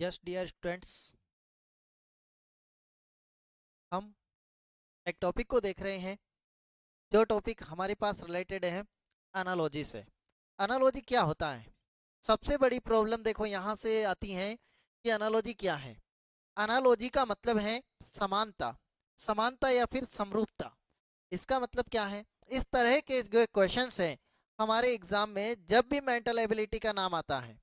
Yes dear students, हम एक topic को देख रहे हैं। जो टॉपिक हमारे पास रिलेटेड है एनालॉजी से। एनालॉजी क्या होता है? सबसे बड़ी प्रॉब्लम देखो यहाँ से आती है कि एनालॉजी क्या है। एनालॉजी का मतलब है समानता, समानता या फिर समरूपता। इसका मतलब क्या है? इस तरह के जो क्वेश्चंस हैं हमारे एग्जाम में, जब भी मेंटल एबिलिटी का नाम आता है,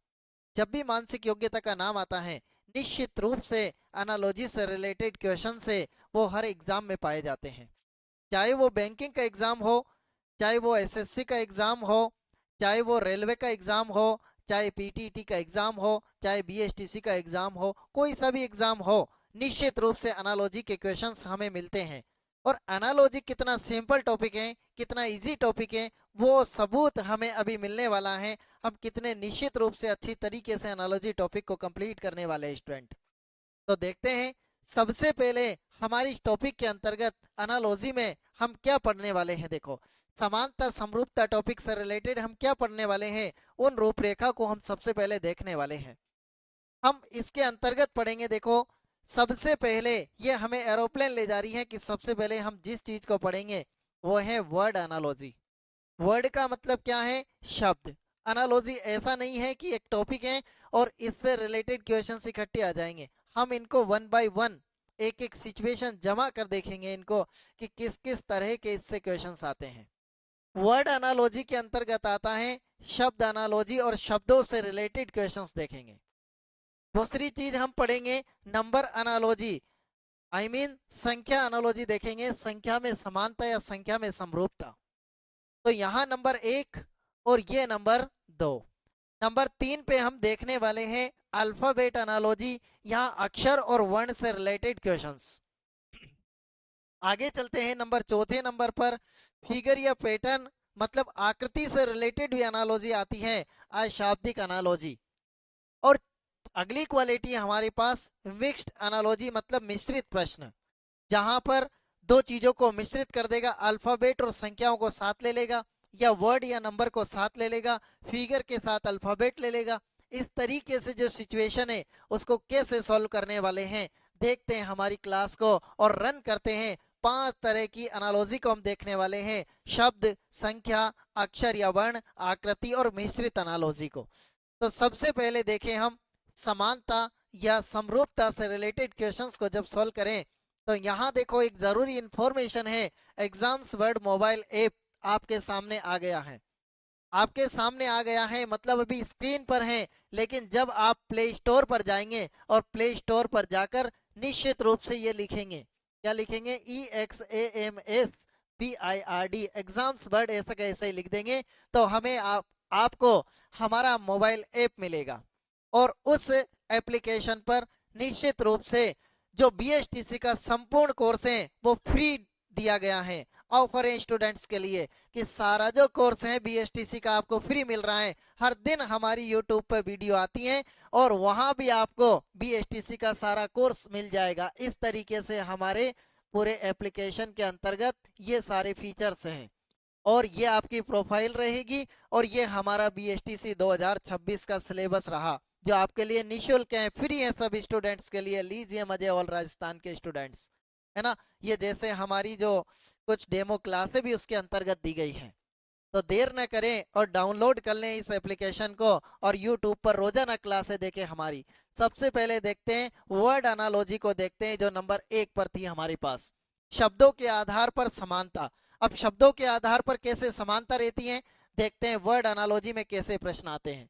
जब भी मानसिक योग्यता का नाम आता है, निश्चित रूप से एनालॉजी से रिलेटेड क्वेश्चन से वो हर एग्जाम में पाए जाते हैं। चाहे वो बैंकिंग का एग्जाम हो, चाहे वो एसएससी का एग्जाम हो, चाहे वो रेलवे का एग्जाम हो, चाहे पीटीटी का एग्जाम हो, चाहे बीएसटीसी का एग्जाम हो, कोई सा भी एग्जाम हो, निश्चित रूप से एनालॉजी के क्वेश्चंस हमें मिलते हैं। और एनालॉजी कितना सिंपल टॉपिक है, कितना इजी टॉपिक है, वो सबूत हमें अभी मिलने वाला है। हम कितने निश्चित रूप से अच्छी तरीके से एनालॉजी टॉपिक को कंप्लीट करने वाले हैं स्टूडेंट। तो देखते हैं, सबसे पहले हमारी टॉपिक के अंतर्गत एनालॉजी में हम क्या पढ़ने वाले हैं। देखो, समानता समरूपता टॉपिक से रिलेटेड हम क्या पढ़ने वाले हैं, उन रूपरेखा को हम सबसे पहले देखने वाले हैं। हम इसके अंतर्गत पढ़ेंगे। देखो, सबसे पहले ये हमें एरोप्लेन ले जा रही है कि सबसे पहले हम जिस चीज को पढ़ेंगे वो है वर्ड एनालॉजी। वर्ड का मतलब क्या है? शब्द। एनालॉजी ऐसा नहीं है कि एक टॉपिक है और इससे रिलेटेड क्वेश्चन इकट्ठे आ जाएंगे। हम इनको वन बाय वन, एक एक सिचुएशन जमा कर देखेंगे इनको कि किस किस तरह के इससे क्वेश्चंस आते हैं। वर्ड एनालॉजी के अंतर्गत आता है शब्द एनालॉजी, और शब्दों से रिलेटेड क्वेश्चंस देखेंगे। दूसरी चीज हम पढ़ेंगे नंबर एनालॉजी, आई मीन संख्या एनालॉजी देखेंगे, संख्या में समानता या संख्या में समरूपता। तो यहाँ नंबर 1 और ये नंबर 2। नंबर 3 पे हम देखने वाले हैं अल्फाबेट एनालॉजी, यहाँ अक्षर और वर्ण से रिलेटेड क्वेश्चंस। आगे चलते हैं नंबर चौथे नंबर पर फिगर या पैटर्न, मतलब आकृति से रिलेटेड भी एनालॉजी आती है, अशाब्दिक एनालॉजी। और अगली क्वालिटी हमारे पास मिक्स्ड एनालॉजी, मतलब मिश्रित प्रश्न, जहां पर दो चीजों को मिश्रित कर देगा, अल्फाबेट और संख्याओं को साथ ले लेगा, या वर्ड या नंबर को साथ ले लेगा, फिगर के साथ अल्फाबेट ले लेगा। इस तरीके से जो सिचुएशन है उसको कैसे सॉल्व करने वाले हैं, देखते हैं हमारी क्लास को और रन करते हैं। 5 तरह की एनालॉजी को हम देखने वाले हैं, शब्द, संख्या, अक्षर या वर्ण, आकृति और मिश्रित एनालॉजी को। तो सबसे पहले देखें हम समानता या समरूपता से रिलेटेड क्वेश्चंस को जब सॉल्व करें, तो यहाँ देखो एक जरूरी इंफॉर्मेशन है। एग्जाम्स वर्ड मोबाइल ऐप आपके सामने आ गया है, आपके सामने आ गया है, मतलब अभी स्क्रीन पर है। लेकिन जब आप प्ले स्टोर पर जाएंगे और प्ले स्टोर पर जाकर निश्चित रूप से ये लिखेंगे, क्या लिखेंगे? EXAMSBIRD, एग्जाम्स वर्ड, ऐसा कैसे ही लिख देंगे तो हमें आपको हमारा मोबाइल ऐप मिलेगा। और उस एप्लीकेशन पर निश्चित रूप से जो बीएसटीसी का संपूर्ण कोर्स है वो फ्री दिया गया है। ऑफर है स्टूडेंट्स के लिए कि सारा जो कोर्स है बीएसटीसी का आपको फ्री मिल रहा है। हर दिन हमारी यूट्यूब पर वीडियो आती है और वहां भी आपको बीएसटीसी का सारा कोर्स मिल जाएगा। इस तरीके से हमारे पूरे एप्लीकेशन के अंतर्गत ये सारे फीचर्स हैं और ये आपकी प्रोफाइल रहेगी। और ये हमारा बीएसटीसी 2026 का सिलेबस रहा, जो आपके लिए निःशुल्क है, फ्री है सभी स्टूडेंट्स के लिए। लीजिए मजे ऑल राजस्थान के स्टूडेंट्स, है ना। ये जैसे हमारी जो कुछ डेमो क्लासें भी उसके अंतर्गत दी गई हैं। तो देर न करें और डाउनलोड कर लें इस एप्लीकेशन को और यूट्यूब पर रोजाना क्लासें देखें हमारी। सबसे पहले देखते हैं वर्ड एनालॉजी को, देखते हैं जो नंबर 1 पर थी हमारे पास, शब्दों के आधार पर समानता। अब शब्दों के आधार पर कैसे समानता रहती है, देखते हैं वर्ड एनालॉजी में कैसे प्रश्न आते हैं।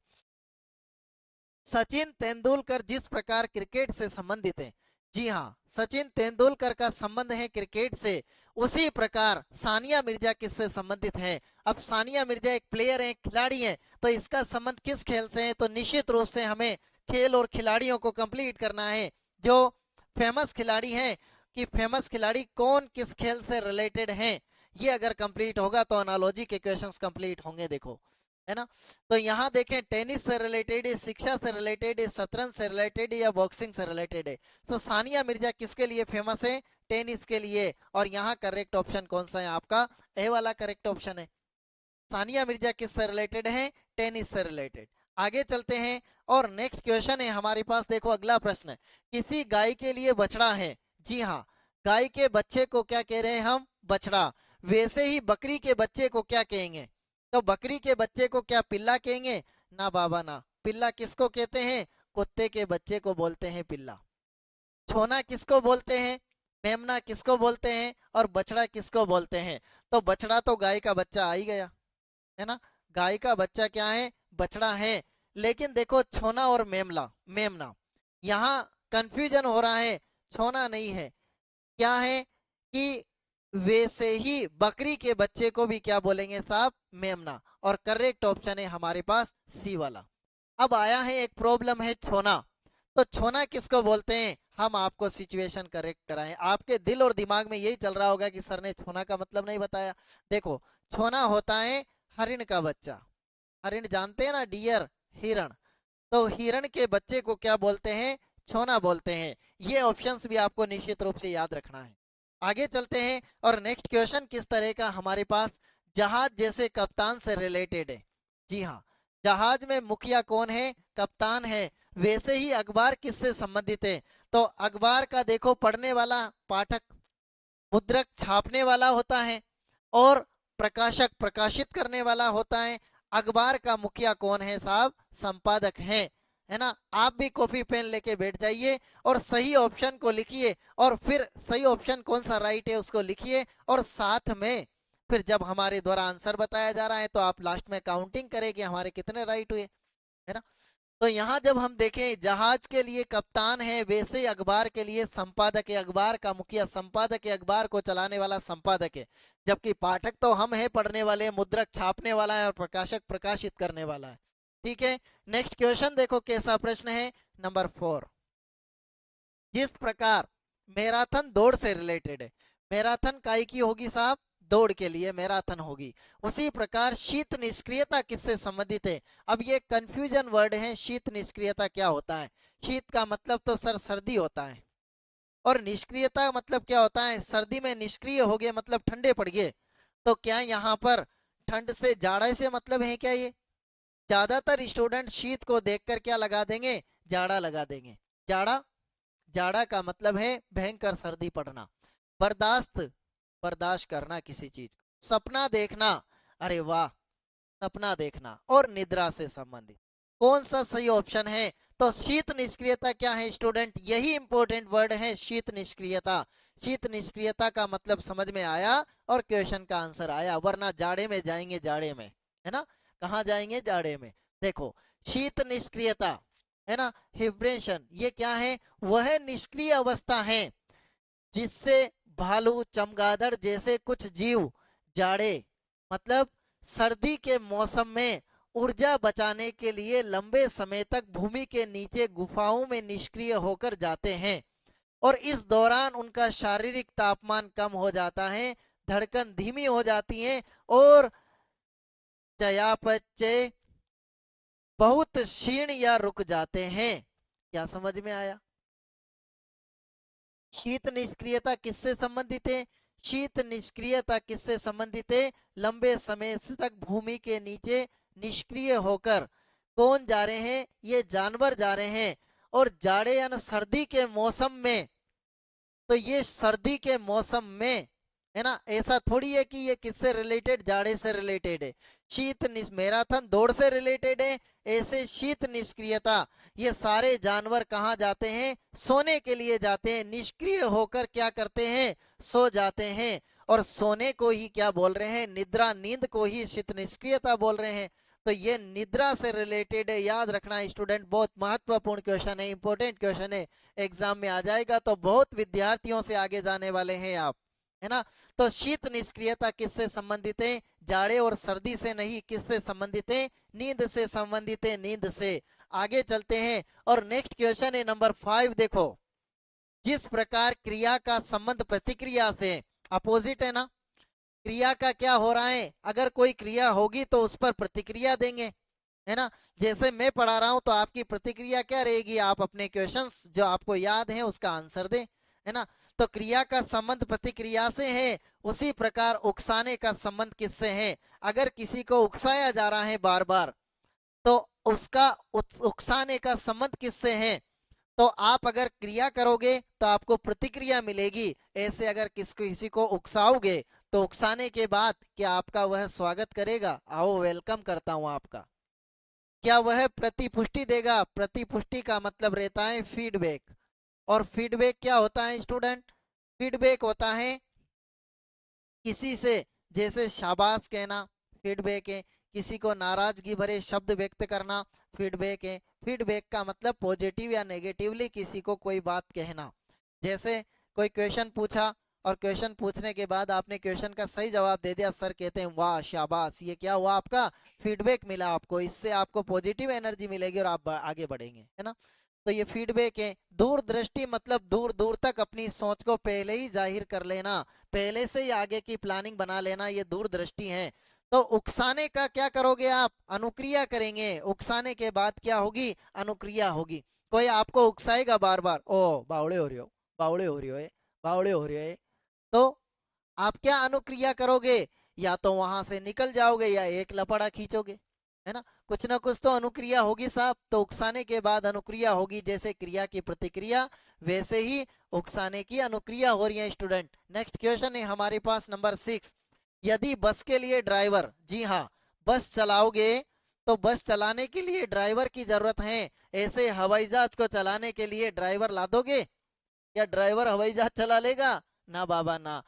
सचिन तेंदुलकर जिस प्रकार क्रिकेट से संबंधित है, जी हाँ, सचिन तेंदुलकर का संबंध है क्रिकेट से, उसी प्रकार सानिया मिर्जा किससे संबंधित है। अब सानिया मिर्जा एक प्लेयर है, खिलाड़ी है, तो इसका संबंध किस खेल से है? तो निश्चित रूप से हमें खेल और खिलाड़ियों को कंप्लीट करना है। जो फेमस खिलाड़ी हैं कि फेमस खिलाड़ी कौन किस खेल से रिलेटेड हैं, ये अगर कंप्लीट होगा तो एनालॉजी के क्वेश्चंस कंप्लीट होंगे। देखो, है ना। तो यहाँ देखें, टेनिस से रिलेटेड है, शिक्षा से रिलेटेड है, शतरंज से रिलेटेड है या बॉक्सिंग से रिलेटेड है। तो सानिया मिर्जा किसके लिए फेमस है? टेनिस के लिए। और यहाँ करेक्ट ऑप्शन कौन सा है आपका? ए वाला करेक्ट ऑप्शन है। सानिया मिर्जा किससे रिलेटेड है? टेनिस से रिलेटेड। आगे चलते हैं और नेक्स्ट क्वेश्चन है हमारे पास। देखो अगला प्रश्न, किसी गाय के लिए बछड़ा है। जी हाँ, गाय के बच्चे को क्या कह रहे हैं हम, बछड़ा। वैसे ही बकरी के बच्चे को क्या कहेंगे, तो बकरी के बच्चे को क्या पिल्ला कहेंगे, ना बाबा ना। पिल्ला किसको कहते हैं, कुत्ते के बच्चे को बोलते हैं पिल्ला। छोना किसको बोलते हैं, मेमना किसको बोलते हैं, और बछड़ा किसको बोलते हैं। तो बछड़ा तो गाय का बच्चा आ ही गया, है ना। गाय का बच्चा क्या है, बछड़ा है। लेकिन देखो छोना और मेमला मेमना, यहाँ कंफ्यूजन हो रहा है। छोना नहीं है, क्या है कि वैसे ही बकरी के बच्चे को भी क्या बोलेंगे साहब, मेमना। और करेक्ट ऑप्शन है हमारे पास सी वाला। अब आया है एक प्रॉब्लम है छोना। तो छोना किसको बोलते हैं, हम आपको सिचुएशन करेक्ट कराएं। आपके दिल और दिमाग में यही चल रहा होगा कि सर ने छोना का मतलब नहीं बताया। देखो छोना होता है हरिण का बच्चा। हरिण जानते हैं ना, डियर, हिरण। तो हिरण के बच्चे को क्या बोलते हैं, छोना बोलते हैं। ये ऑप्शंस भी आपको निश्चित रूप से याद रखना है। आगे चलते हैं और नेक्स्ट क्वेश्चन किस तरह का हमारे पास, जहाज जैसे कप्तान से रिलेटेड है। जी हाँ, जहाज में मुखिया कौन है, कप्तान है। वैसे ही अखबार किससे संबंधित है, तो अखबार का देखो पढ़ने वाला पाठक, मुद्रक छापने वाला होता है, और प्रकाशक प्रकाशित करने वाला होता है। अखबार का मुखिया कौन है साहब, संपादक है ना। आप भी कॉपी पेन लेके बैठ जाइए और सही ऑप्शन को लिखिए, और फिर सही ऑप्शन कौन सा राइट है उसको लिखिए, और साथ में फिर जब हमारे द्वारा आंसर बताया जा रहा है तो आप लास्ट में काउंटिंग करें कि हमारे कितने राइट हुए, है ना। तो यहाँ जब हम देखें जहाज के लिए कप्तान है, वैसे ही अखबार के लिए संपादक है। अखबार का मुखिया संपादक है, अखबार को चलाने वाला संपादक है। जबकि पाठक तो हम है, पढ़ने वाले, मुद्रक छापने वाला है, और प्रकाशक प्रकाशित करने वाला है। ठीक है, नेक्स्ट क्वेश्चन देखो कैसा प्रश्न है, नंबर 4। जिस प्रकार मैराथन दौड़ से रिलेटेड है, मैराथन काई की होगी साहब, दौड़ के लिए मैराथन होगी। उसी प्रकार शीत निष्क्रियता किससे संबंधित है। अब ये कंफ्यूजन वर्ड है, शीत निष्क्रियता क्या होता है। शीत का मतलब तो सर सर्दी होता है, और निष्क्रियता मतलब क्या होता है, सर्दी में निष्क्रिय हो गए मतलब ठंडे पड़ गए। तो क्या यहाँ पर ठंड से जाड़ा से मतलब है क्या, ये ज्यादातर स्टूडेंट शीत को देखकर क्या लगा देंगे, जाड़ा लगा देंगे। जाड़ा, जाड़ा का मतलब है भयंकर सर्दी पड़ना। बर्दाश्त, बर्दाश्त करना किसी चीज को। सपना देखना, अरे वाह, सपना देखना। और निद्रा से संबंधित कौन सा सही ऑप्शन है, तो शीत निष्क्रियता क्या है स्टूडेंट, यही इंपॉर्टेंट वर्ड है, शीत निष्क्रियता। शीत निष्क्रियता का मतलब समझ में आया और क्वेश्चन का आंसर आया, वरना जाड़े में जाएंगे, जाड़े में, है ना, कहाँ जाएंगे, जाड़े में। देखो शीत निष्क्रियता, है ना, हिब्रेशन, ये क्या है, वह निष्क्रिय अवस्था है जिससे भालू, चमगादड़ जैसे कुछ जीव जाड़े मतलब सर्दी के मौसम में ऊर्जा बचाने के लिए लंबे समय तक भूमि के नीचे गुफाओं में निष्क्रिय होकर जाते हैं, और इस दौरान उनका शारीरिक तापमान कम हो जाता है, धड़कन धीमी हो जाती है, और चयापचय बहुत क्षीण या रुक जाते हैं। क्या समझ में आया। शीत निष्क्रियता किससे संबंधित है, शीत निष्क्रियता किससे संबंधित है, लंबे समय तक भूमि के नीचे निष्क्रिय होकर कौन जा रहे हैं, ये जानवर जा रहे हैं। और जाड़े यानी सर्दी के मौसम में, तो ये सर्दी के मौसम में, है ना, ऐसा थोड़ी है कि ये किससे रिलेटेड, जाड़े से रिलेटेड है। शीत मैराथन दौड़ से रिलेटेड है। ऐसे शीत निष्क्रियता, ये सारे जानवर कहाँ जाते हैं, सोने के लिए जाते हैं, निष्क्रिय होकर क्या करते हैं, सो जाते हैं। और सोने को ही क्या बोल रहे हैं, निद्रा, नींद को ही शीत निष्क्रियता बोल रहे हैं। तो ये निद्रा से रिलेटेड है, याद रखना स्टूडेंट, बहुत महत्वपूर्ण क्वेश्चन है, इंपॉर्टेंट क्वेश्चन है, एग्जाम में आ जाएगा। तो बहुत विद्यार्थियों से आगे जाने वाले हैं आप, है ना। तो शीत निष्क्रियता किससे संबंधित है, जाड़े और सर्दी से नहीं, किससे संबंधित है, नींद से संबंधित है, नींद से। आगे चलते हैं और नेक्स्ट क्वेश्चन है नंबर 5। देखो जिस प्रकार क्रिया का संबंध प्रतिक्रिया से, अपोजिट है ना, क्रिया का क्या हो रहा है, अगर कोई क्रिया होगी तो उस पर प्रतिक्रिया देंगे, है ना। जैसे मैं पढ़ा रहा हूं तो आपकी प्रतिक्रिया क्या रहेगी, आप अपने क्वेश्चंस जो आपको याद है उसका आंसर दें, है ना। तो क्रिया का संबंध प्रतिक्रिया से है, उसी प्रकार उकसाने का संबंध किससे है। अगर किसी को उकसाया जा रहा है बार बार, तो उसका उकसाने का संबंध किससे है? तो आप अगर क्रिया करोगे तो आपको प्रतिक्रिया मिलेगी। ऐसे अगर किसी को उकसाओगे तो उकसाने के बाद क्या आपका वह स्वागत करेगा? आओ वेलकम करता हूं आपका। क्या वह प्रतिपुष्टि देगा? प्रतिपुष्टि का मतलब रहता है फीडबैक। और फीडबैक क्या होता है स्टूडेंट? फीडबैक होता है किसी से जैसे शाबाश कहना फीडबैक है, किसी को नाराजगी भरे शब्द व्यक्त करना फीडबैक है। फीडबैक का मतलब पॉजिटिव या नेगेटिवली किसी को कोई बात कहना। जैसे कोई क्वेश्चन पूछा और क्वेश्चन पूछने के बाद आपने क्वेश्चन का सही जवाब दे दिया, सर कहते हैं वाह शाबाश, ये क्या हुआ आपका फीडबैक मिला आपको, इससे आपको पॉजिटिव एनर्जी मिलेगी और आप आगे बढ़ेंगे, है ना। तो ये फीडबैक है। दूरदृष्टि मतलब दूर दूर तक अपनी सोच को पहले ही जाहिर कर लेना, पहले से ही आगे की प्लानिंग बना लेना, ये दूरदृष्टि है। तो उकसाने का क्या करोगे आप? अनुक्रिया करेंगे। उकसाने के बाद क्या होगी? अनुक्रिया होगी। कोई आपको उकसाएगा बार बार, ओ बावड़े हो रही हो, बावड़े हो रही हो, बावड़े हो रही हो, तो आप क्या अनुक्रिया करोगे? या तो वहां से निकल जाओगे या एक लपड़ा खींचोगे, है ना। कुछ ना कुछ तो अनुक्रिया होगी साहब। तो उकसाने के बाद अनुक्रिया होगी, जैसे क्रिया की प्रतिक्रिया वैसे ही उकसाने की अनुक्रिया हो रही है स्टूडेंट। नेक्स्ट क्वेश्चन है हमारे पास नंबर 6। यदि बस के लिए ड्राइवर, जी हाँ, बस चलाओगे तो बस चलाने के लिए ड्राइवर की जरूरत है। ऐसे हवाई जहाज को चलाने के लिए ड्राइवर ला दोगे? या ड्राइवर हवाई जहाज चला लेगा? ना बाबा ना।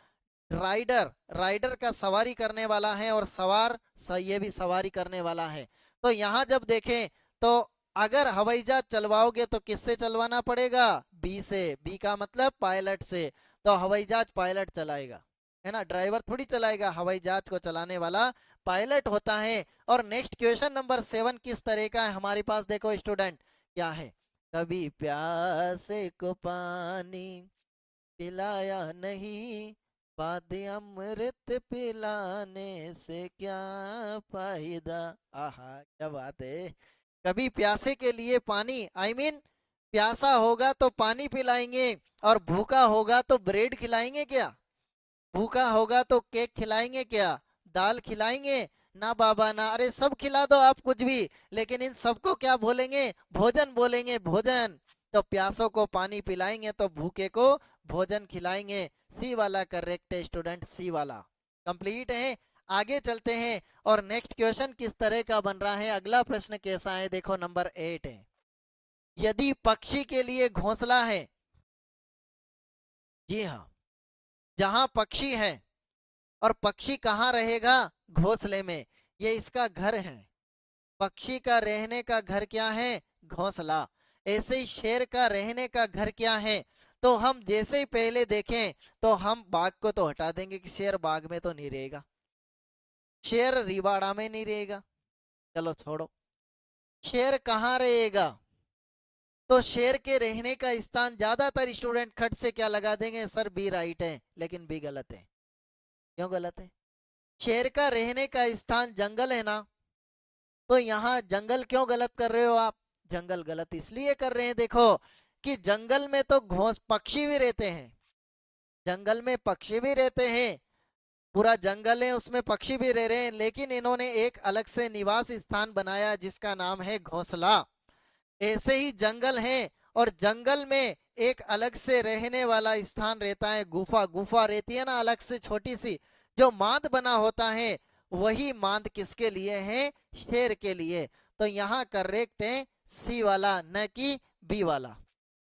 राइडर, राइडर का सवारी करने वाला है और सवार ये भी सवारी करने वाला है। तो यहाँ जब देखें तो अगर हवाई जहाज चलवाओगे तो किससे चलवाना पड़ेगा? बी से। बी का मतलब पायलट से। तो हवाई जहाज पायलट चलाएगा, है ना, ड्राइवर थोड़ी चलाएगा। हवाई जहाज को चलाने वाला पायलट होता है। और नेक्स्ट क्वेश्चन नंबर 7 किस तरह का है हमारे पास? देखो स्टूडेंट, क्या है? कभी प्यासे को पानी पिलाया नहीं, बाद अमृत पिलाने से क्या फायदा। आहा क्या बात है। कभी प्यासे के लिए पानी, आई मीन प्यासा होगा तो पानी पिलाएंगे, और भूखा होगा तो ब्रेड खिलाएंगे क्या? भूखा होगा तो केक खिलाएंगे क्या? दाल खिलाएंगे? ना बाबा ना। अरे सब खिला दो आप कुछ भी, लेकिन इन सबको क्या बोलेंगे? भोजन बोलेंगे, भोजन। तो प्यासों को पानी पिलाएंगे तो भूखे को भोजन खिलाएंगे। सी वाला करेक्ट है स्टूडेंट, सी वाला कंप्लीट है। आगे चलते हैं और नेक्स्ट क्वेश्चन किस तरह का बन रहा है, अगला प्रश्न कैसा है, देखो नंबर 8 है। यदि पक्षी के लिए घोंसला है, जी हाँ, जहां पक्षी है, और पक्षी कहाँ रहेगा? घोंसले में। ये इसका घर है। पक्षी का रहने का घर क्या है? घोंसला। ऐसे ही शेर का रहने का घर क्या है? तो हम जैसे ही पहले देखें तो हम बाघ को तो हटा देंगे कि शेर बाघ में तो नहीं रहेगा, शेर रिवाड़ा में नहीं रहेगा, चलो छोड़ो। शेर कहाँ रहेगा? तो शेर के रहने का स्थान ज्यादातर स्टूडेंट खट से क्या लगा देंगे? सर बी राइट है, लेकिन बी गलत है। क्यों गलत है? शेर का रहने का स्थान जंगल है ना। तो यहाँ जंगल क्यों गलत कर रहे हो आप? जंगल गलत इसलिए कर रहे हैं देखो, कि जंगल में तो घोंस पक्षी भी रहते हैं, जंगल में पक्षी भी रहते हैं, पूरा जंगल है उसमें पक्षी भी रह रहे हैं, लेकिन इन्होंने एक अलग से निवास स्थान बनाया जिसका नाम है घोंसला। ऐसे ही जंगल है, और जंगल में एक अलग से रहने वाला स्थान रहता है, गुफा। गुफा रहती है ना अलग से छोटी सी, जो मांद बना होता है, वही मांद किसके लिए है? शेर के लिए। तो यहाँ करेक्ट है सी वाला, न कि बी वाला,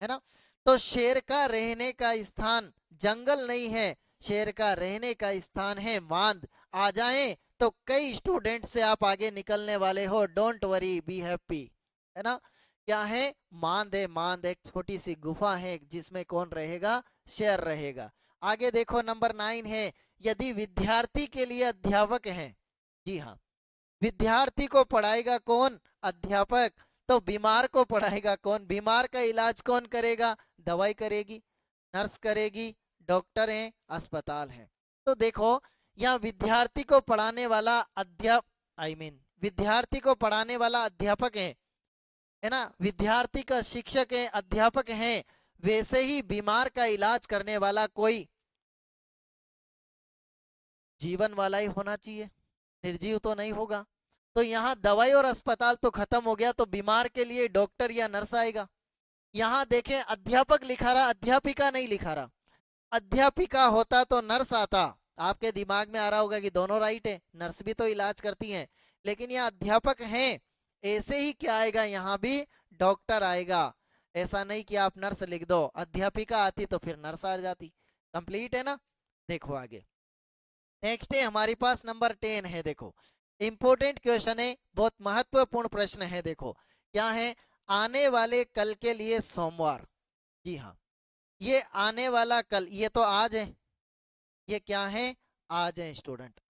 है ना। तो शेर का रहने का स्थान जंगल नहीं है, शेर का रहने का स्थान है मांद। आ जाएं तो कई स्टूडेंट से आप आगे निकलने वाले हो, डोंट वरी बी हैप्पी, है ना। क्या है? मांद है, मांद एक छोटी सी गुफा है जिसमें कौन रहेगा? शेर रहेगा। आगे देखो नंबर 9 है। यदि विद्यार्थी के लिए अध्यापक है, जी हाँ, विद्यार्थी को पढ़ाएगा कौन? अध्यापक। तो बीमार को पढ़ाएगा कौन? बीमार का इलाज कौन करेगा? दवाई करेगी, नर्स करेगी, डॉक्टर है, अस्पताल है। तो देखो यहाँ विद्यार्थी को पढ़ाने वाला आई मीन विद्यार्थी को पढ़ाने वाला अध्यापक है ना, विद्यार्थी का शिक्षक है, अध्यापक है। वैसे ही बीमार का इलाज करने वाला कोई जीवन वाला ही होना चाहिए, निर्जीव तो नहीं होगा। तो यहाँ दवाई और अस्पताल तो खत्म हो गया, तो बीमार के लिए डॉक्टर या नर्स आएगा। यहाँ देखें अध्यापक लिखा रहा, अध्यापिका नहीं लिखा रहा। अध्यापिका होता तो नर्स आता। आपके दिमाग में आ रहा होगा कि दोनों राइट है, नर्स भी तो इलाज करती हैं, लेकिन यहाँ अध्यापक हैं, ऐसे ही क्या आएगा, यहाँ भी डॉक्टर आएगा। ऐसा नहीं कि आप नर्स लिख दो, अध्यापिका आती तो फिर नर्स आ जाती। कंप्लीट है ना। देखो आगे, नेक्स्ट है हमारे पास नंबर 10 है। देखो इंपॉर्टेंट क्वेश्चन है, बहुत महत्वपूर्ण प्रश्न है। देखो क्या है, आने वाले कल के लिए सोमवार। जी हाँ, ये आने वाला कल, ये तो आज है, ये क्या है, आज है स्टूडेंट।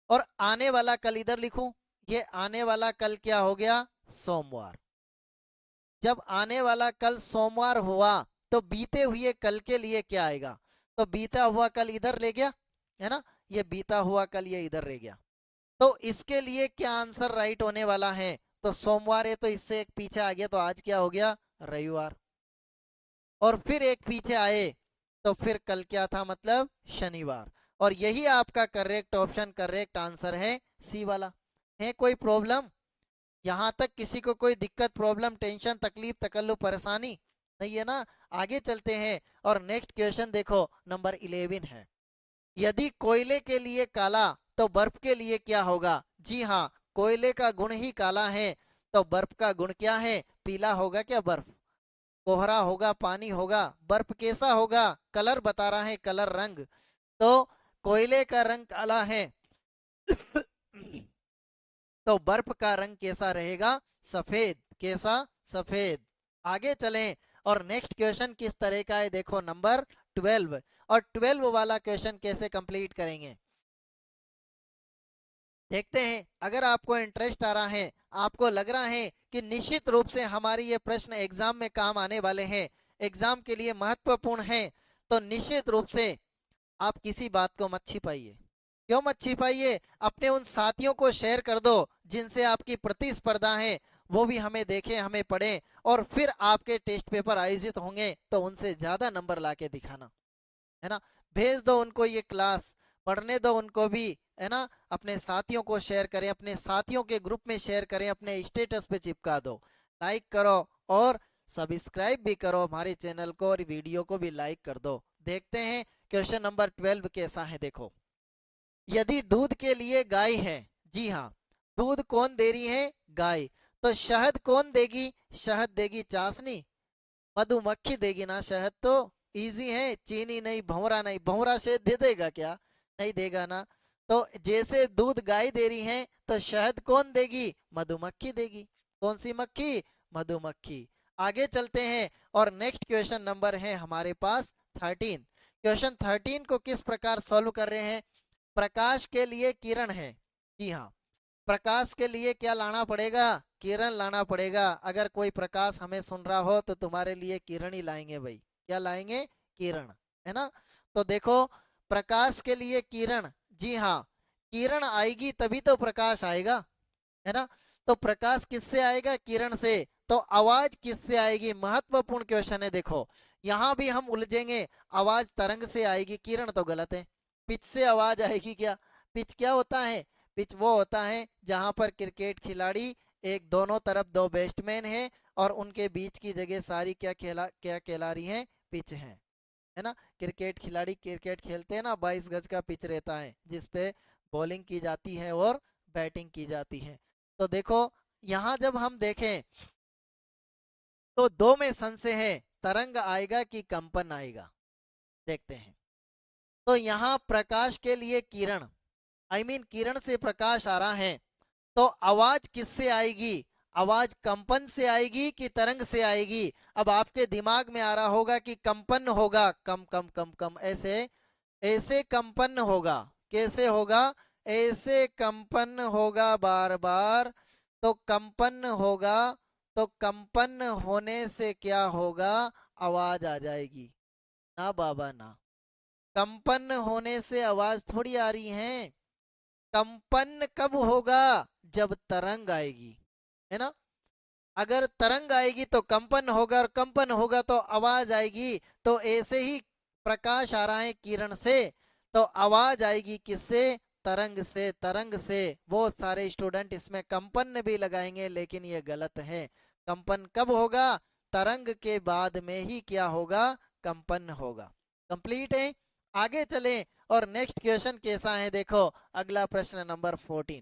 और आने वाला कल इधर लिखूं, ये आने वाला कल क्या हो गया, सोमवार। जब आने वाला कल सोमवार हुआ तो बीते हुए कल के लिए क्या आएगा, तो बीता हुआ कल इधर ले गया है ना, ये बीता हुआ कल ये इधर रह गया। तो इसके लिए क्या आंसर राइट होने वाला है, तो सोमवार है तो इससे एक पीछे आ गया, तो आज क्या हो गया, रविवार। और फिर एक पीछे आए तो फिर कल क्या था, मतलब शनिवार। और यही आपका करेक्ट ऑप्शन, करेक्ट आंसर है सी वाला। है कोई प्रॉब्लम यहाँ तक, किसी को कोई दिक्कत, प्रॉब्लम, टेंशन, तकलीफ, तकल्लुफ, परेशानी नहीं है ना। आगे चलते हैं और नेक्स्ट क्वेश्चन देखो नंबर 11 है। यदि कोयले के लिए काला तो बर्फ के लिए क्या होगा। जी हाँ, कोयले का गुण ही काला है, तो बर्फ का गुण क्या है, पीला होगा क्या बर्फ, कोहरा होगा, पानी होगा, बर्फ कैसा होगा, कलर बता रहा है, कलर रंग। तो कोयले का रंग काला है तो बर्फ का रंग कैसा रहेगा, सफेद। कैसा, सफेद। आगे चलें और नेक्स्ट क्वेश्चन किस तरह का है, देखो नंबर 12। और 12 वाला क्वेश्चन कैसे कंप्लीट करेंगे देखते हैं। अगर आपको इंटरेस्ट आ रहा है, आपको लग रहा है कि निश्चित रूप से हमारी ये प्रश्न एग्जाम में काम आने वाले हैं, एग्जाम के लिए महत्वपूर्ण है, तो निश्चित रूप से आप किसी बात को मत छिपाइए। क्यों मत छिपाइए, अपने उन साथियों को शेयर कर दो जिनसे आपकी प्रतिस्पर्धा है, वो भी हमें देखें, हमें पढ़ें, और फिर आपके टेस्ट पेपर आयोजित होंगे तो उनसे ज्यादा नंबर लाके दिखाना, है ना। भेज दो उनको ये क्लास, पढ़ने दो उनको भी, है ना। अपने साथियों को शेयर करें, अपने साथियों के ग्रुप में शेयर करें, अपने स्टेटस पे चिपका दो, लाइक करो और सब्सक्राइब भी करो हमारे चैनल को, और वीडियो को भी लाइक कर दो। देखते हैं क्वेश्चन नंबर 12 कैसा है। देखो, यदि दूध के लिए गाय है, जी हाँ, दूध कौन दे रही है, गाय, तो शहद कौन देगी, शहद देगी चाशनी, मधुमक्खी देगी ना शहद। तो इजी है, चीनी नहीं, भंवरा नहीं, भंवरा शहद दे देगा क्या, नहीं देगा ना। तो जैसे दूध गाय दे रही है तो शहद कौन देगी, मधुमक्खी देगी। कौन सी मक्खी, मधुमक्खी। आगे चलते हैं और नेक्स्ट क्वेश्चन नंबर है हमारे पास 13। क्वेश्चन 13 को किस प्रकार सॉल्व कर रहे हैं, प्रकाश के लिए किरण है। जी हाँ, प्रकाश के लिए क्या लाना पड़ेगा, किरण लाना पड़ेगा। अगर कोई प्रकाश हमें सुन रहा हो तो तुम्हारे लिए किरण ही लाएंगे भाई, क्या लाएंगे, किरण, है ना। तो देखो प्रकाश के लिए किरण, जी हाँ, किरण आएगी तभी तो प्रकाश आएगा, है ना। तो प्रकाश किससे आएगा, किरण से। तो आवाज किससे आएगी, महत्वपूर्ण क्वेश्चन है। देखो यहां भी हम उलझेंगे, आवाज तरंग से आएगी, किरण तो गलत है। पिच से आवाज आएगी क्या, पिच क्या होता है, पिच वो होता है जहां पर क्रिकेट खिलाड़ी, एक दोनों तरफ दो बैट्समैन है और उनके बीच की जगह सारी क्या कहला रही है, पिच है ना। क्रिकेट खिलाड़ी क्रिकेट खेलते हैं ना, 22 गज का पिच रहता है जिसपे बॉलिंग की जाती है और बैटिंग की जाती है। तो देखो यहाँ जब हम देखें तो दो में संशय है, तरंग आएगा कि कंपन आएगा, देखते हैं। तो यहाँ प्रकाश के लिए किरण, किरण से प्रकाश आ रहा है, तो आवाज किससे आएगी, आवाज कंपन से आएगी कि तरंग से आएगी। अब आपके दिमाग में आ रहा होगा कि कंपन होगा, कम कम कम कम, ऐसे ऐसे कंपन होगा, कैसे होगा, ऐसे कंपन होगा बार बार, तो कंपन होगा, तो कंपन होने से क्या होगा, आवाज आ जाएगी ना बाबा ना। कंपन होने से आवाज थोड़ी आ रही है, कंपन कब होगा, जब तरंग आएगी, है ना। अगर तरंग आएगी तो कंपन होगा, और कंपन होगा तो आवाज आएगी। तो ऐसे ही प्रकाश आ रहा है किरण से, तो आवाज आएगी किससे, तरंग से बहुत सारे स्टूडेंट इसमें कंपन भी लगाएंगे, लेकिन ये गलत है। कंपन कब होगा? तरंग के बाद में ही क्या होगा? कंपन होगा। कंप्लीट है। आगे चलें और नेक्स्ट क्वेश्चन कैसा है देखो। अगला प्रश्न नंबर 14।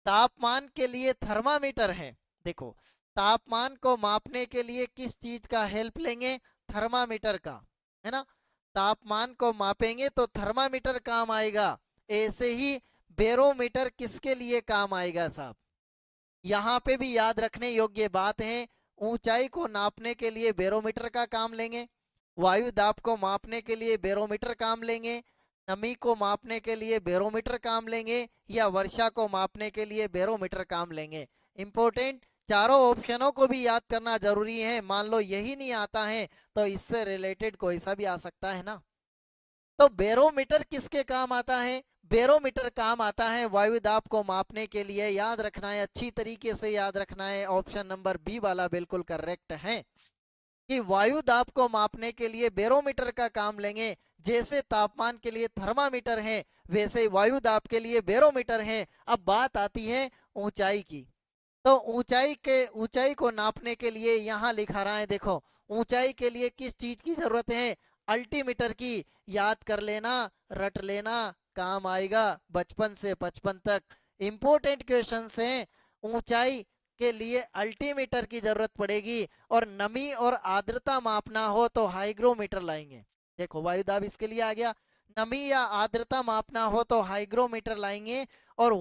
तापमान के लिए थर्मामीटर है। देखो, तापमान को मापने के लिए किस चीज का हेल्प लेंगे? थर्मामीटर का, है ना। तापमान को मापेंगे तो थर्मामीटर काम आएगा। ऐसे ही बैरोमीटर किसके लिए काम आएगा साहब? यहाँ पे भी याद रखने योग्य बात है। ऊंचाई को नापने के लिए बैरोमीटर का काम लेंगे, वायु दाब को मापने के लिए बैरोमीटर काम लेंगे, नमी को मापने के लिए बैरोमीटर काम लेंगे, या वर्षा को मापने के लिए बैरोमीटर काम लेंगे। इंपॉर्टेंट, चारों ऑप्शनों को भी याद करना जरूरी है। मान लो यही नहीं आता है तो इससे रिलेटेड कोई सा भी आ सकता है ना। तो बैरोमीटर किसके काम आता है? बैरोमीटर काम आता है वायु दाब को मापने के लिए। याद रखना है, अच्छी तरीके से याद रखना है। ऑप्शन नंबर बी वाला बिल्कुल करेक्ट है कि वायु दाब को मापने के लिए बैरोमीटर का काम लेंगे। जैसे तापमान के लिए थर्मामीटर है, वैसे ही वायु दाब के लिए बैरोमीटर है। अब बात आती है ऊंचाई की। तो ऊंचाई को नापने के लिए यहाँ लिखा रहा है देखो, ऊंचाई के लिए किस चीज की जरूरत है? अल्टीमीटर की। याद कर लेना, रट लेना, काम आएगा बचपन से 55 तक। इंपॉर्टेंट क्वेश्चन है। ऊंचाई के लिए अल्टीमीटर की जरूरत पड़ेगी, और नमी और आर्द्रता मापना हो तो हाइग्रोमीटर लाएंगे। देखो, वायु दाब इसके लिए आ गया। नमी या आर्द्रता मापना हो तो हाइग्रोमीटर लाएंगे। और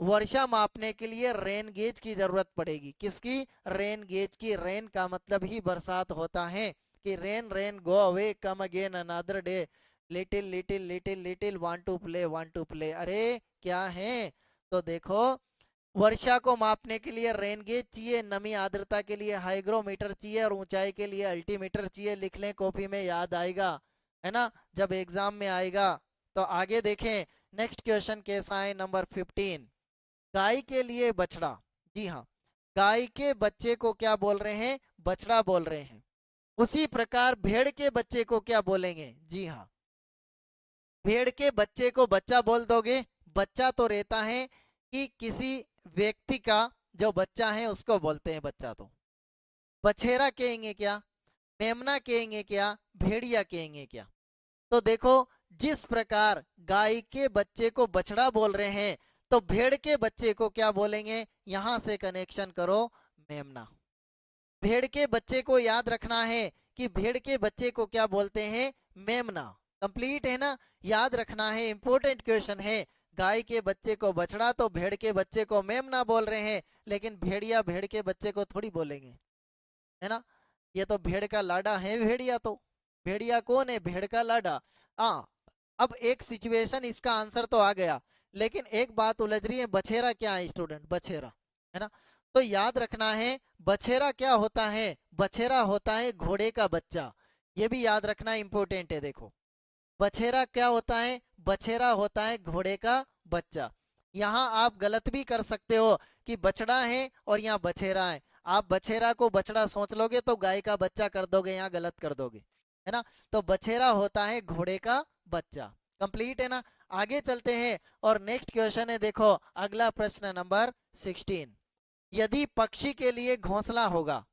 वर्षा मापने के लिए रेन गेज की जरूरत पड़ेगी। किसकी? रेन गेज की। रेन का मतलब ही बरसात होता है कि rain rain go away come again another day, little little little little want to play want to play. अरे क्या है? तो देखो, वर्षा को मापने के लिए रेन गेज चाहिए, नमी आर्द्रता के लिए हाइग्रोमीटर चाहिए, और ऊंचाई के लिए अल्टीमीटर चाहिए। लिख लें, कॉपी में याद आएगा, है ना, जब एग्जाम में आएगा। तो आगे देखें, नेक्स्ट क्वेश्चन कैसा है, नंबर 15। गाय के लिए बछड़ा। जी हाँ, गाय के बच्चे को क्या बोल रहे हैं? बछड़ा बोल रहे हैं। उसी प्रकार भेड़ के बच्चे को क्या बोलेंगे? जी हाँ, भेड़ के बच्चे को बच्चा बोल दोगे। बच्चा तो रहता है कि किसी व्यक्ति का जो बच्चा है उसको बोलते हैं बच्चा। तो बछेरा कहेंगे क्या? मेमना कहेंगे क्या? भेड़िया कहेंगे क्या? तो देखो, जिस प्रकार गाय के बच्चे को बछड़ा बोल रहे हैं, तो भेड़ के बच्चे को क्या बोलेंगे? यहां से कनेक्शन करो, मेमना। भेड़ के बच्चे को याद रखना है कि भेड़ के बच्चे को क्या बोलते हैं? मेमना। कंप्लीट है ना? याद रखना है, इंपॉर्टेंट क्वेश्चन है। गाय के बच्चे को बछड़ा, तो भेड़ के बच्चे को मेमना बोल रहे हैं। लेकिन भेड़िया भेड़ के बच्चे को थोड़ी बोलेंगे, है ना। ये तो भेड़ का लाडा है भेड़िया। तो भेड़िया कौन है? भेड़ का लाडा। हाँ, अब एक सिचुएशन, इसका आंसर तो आ गया, लेकिन एक बात उलझ रही है। बछेरा क्या है स्टूडेंट? बछेरा, है ना। तो याद रखना है, बछेरा क्या होता है? बछेरा होता है घोड़े का बच्चा। ये भी याद रखना इंपॉर्टेंट है। देखो, बछेरा क्या होता है? बछेरा होता है घोड़े का बच्चा। यहाँ आप गलत भी कर सकते हो कि बछड़ा है और यहाँ बछेरा है। आप बछेरा को बछड़ा सोच लोगे तो गाय का बच्चा कर दोगे, यहाँ गलत कर दोगे, है ना। तो बछेरा होता है घोड़े का बच्चा। कंप्लीट है ना? आगे चलते हैं और नेक्स्ट क्वेश्चन है देखो, अगला प्रश्न नंबर 16। यदि पक्षी के लिए घोंसला होगा,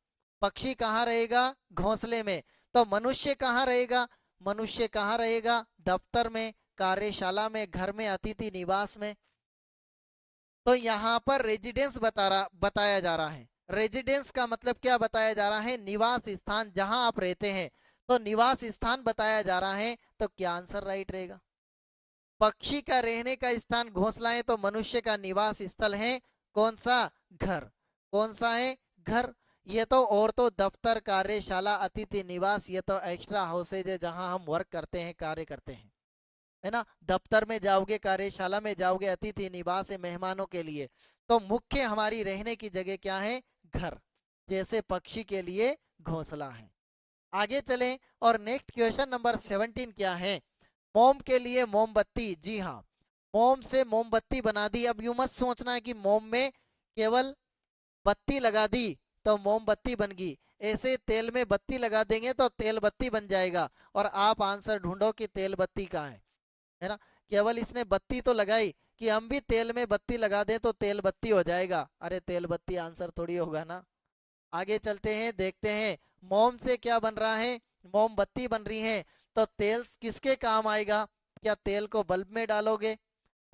पक्षी कहाँ रहेगा? घोंसले में। तो मनुष्य कहाँ रहेगा? मनुष्य कहाँ रहेगा? दफ्तर में, कार्यशाला में, घर में, अतिथि निवास में। तो यहाँ पर रेजिडेंस बताया जा रहा है। रेजिडेंस का मतलब क्या बताया जा रहा है? निवास स्थान, जहां आप रहते हैं। तो निवास स्थान बताया जा रहा है, तो क्या आंसर राइट रहेगा? पक्षी का रहने का स्थान घोंसला है, तो मनुष्य का निवास स्थल है कौन सा? घर। कौन सा है? घर। ये तो, और तो दफ्तर, कार्यशाला, अतिथि निवास, ये तो एक्स्ट्रा हाउसेज है जहां हम वर्क करते हैं, कार्य करते हैं, है ना। दफ्तर में जाओगे, कार्यशाला में जाओगे, अतिथि निवास है मेहमानों के लिए। तो मुख्य हमारी रहने की जगह क्या है? घर। जैसे पक्षी के लिए घोंसला है। आगे चलें और नेक्स्ट क्वेश्चन नंबर 17 क्या है? मोम के लिए मोमबत्ती। जी हाँ, मोम से मोमबत्ती बना दी। अब यूं मत सोचना है कि मोम में केवल बत्ती लगा दी तो मोमबत्ती बन गई। ऐसे तेल में बत्ती लगा देंगे तो तेल बत्ती बन जाएगा, और आप आंसर ढूंढो कि तेल बत्ती कहाँ है ना। केवल इसने बत्ती तो लगाई कि हम भी तेल में बत्ती लगा दें तो तेल बत्ती हो जाएगा। अरे तेल बत्ती आंसर थोड़ी होगा ना। आगे चलते हैं, देखते हैं मोम से क्या बन रहा है, मोमबत्ती बन रही है। तो तेल किसके काम आएगा? क्या तेल को बल्ब में डालोगे,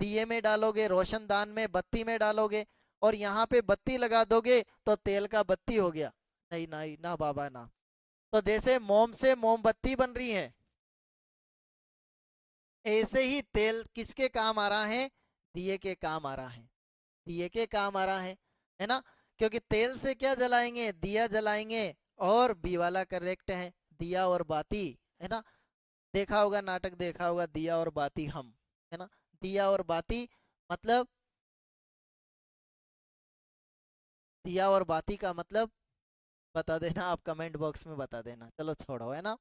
दिए में डालोगे, रोशनदान में, बत्ती में डालोगे और यहाँ पे बत्ती लगा दोगे तो तेल का बत्ती हो गया? नहीं नहीं ना बाबा ना। तो जैसे मोम से मोमबत्ती बन रही है, ऐसे ही तेल किसके काम आ रहा है? दिए के काम आ रहा है, दिए के काम आ रहा है ना। क्योंकि तेल से क्या जलाएंगे? दिया जलाएंगे। और बी वाला करेक्ट है, दिया और बाती, है ना। देखा होगा, नाटक देखा होगा, दिया और बाती हम, है ना। दिया और बाती मतलब, दिया और बाती का मतलब बता देना आप, कमेंट बॉक्स में बता देना। चलो छोड़ो, है ना।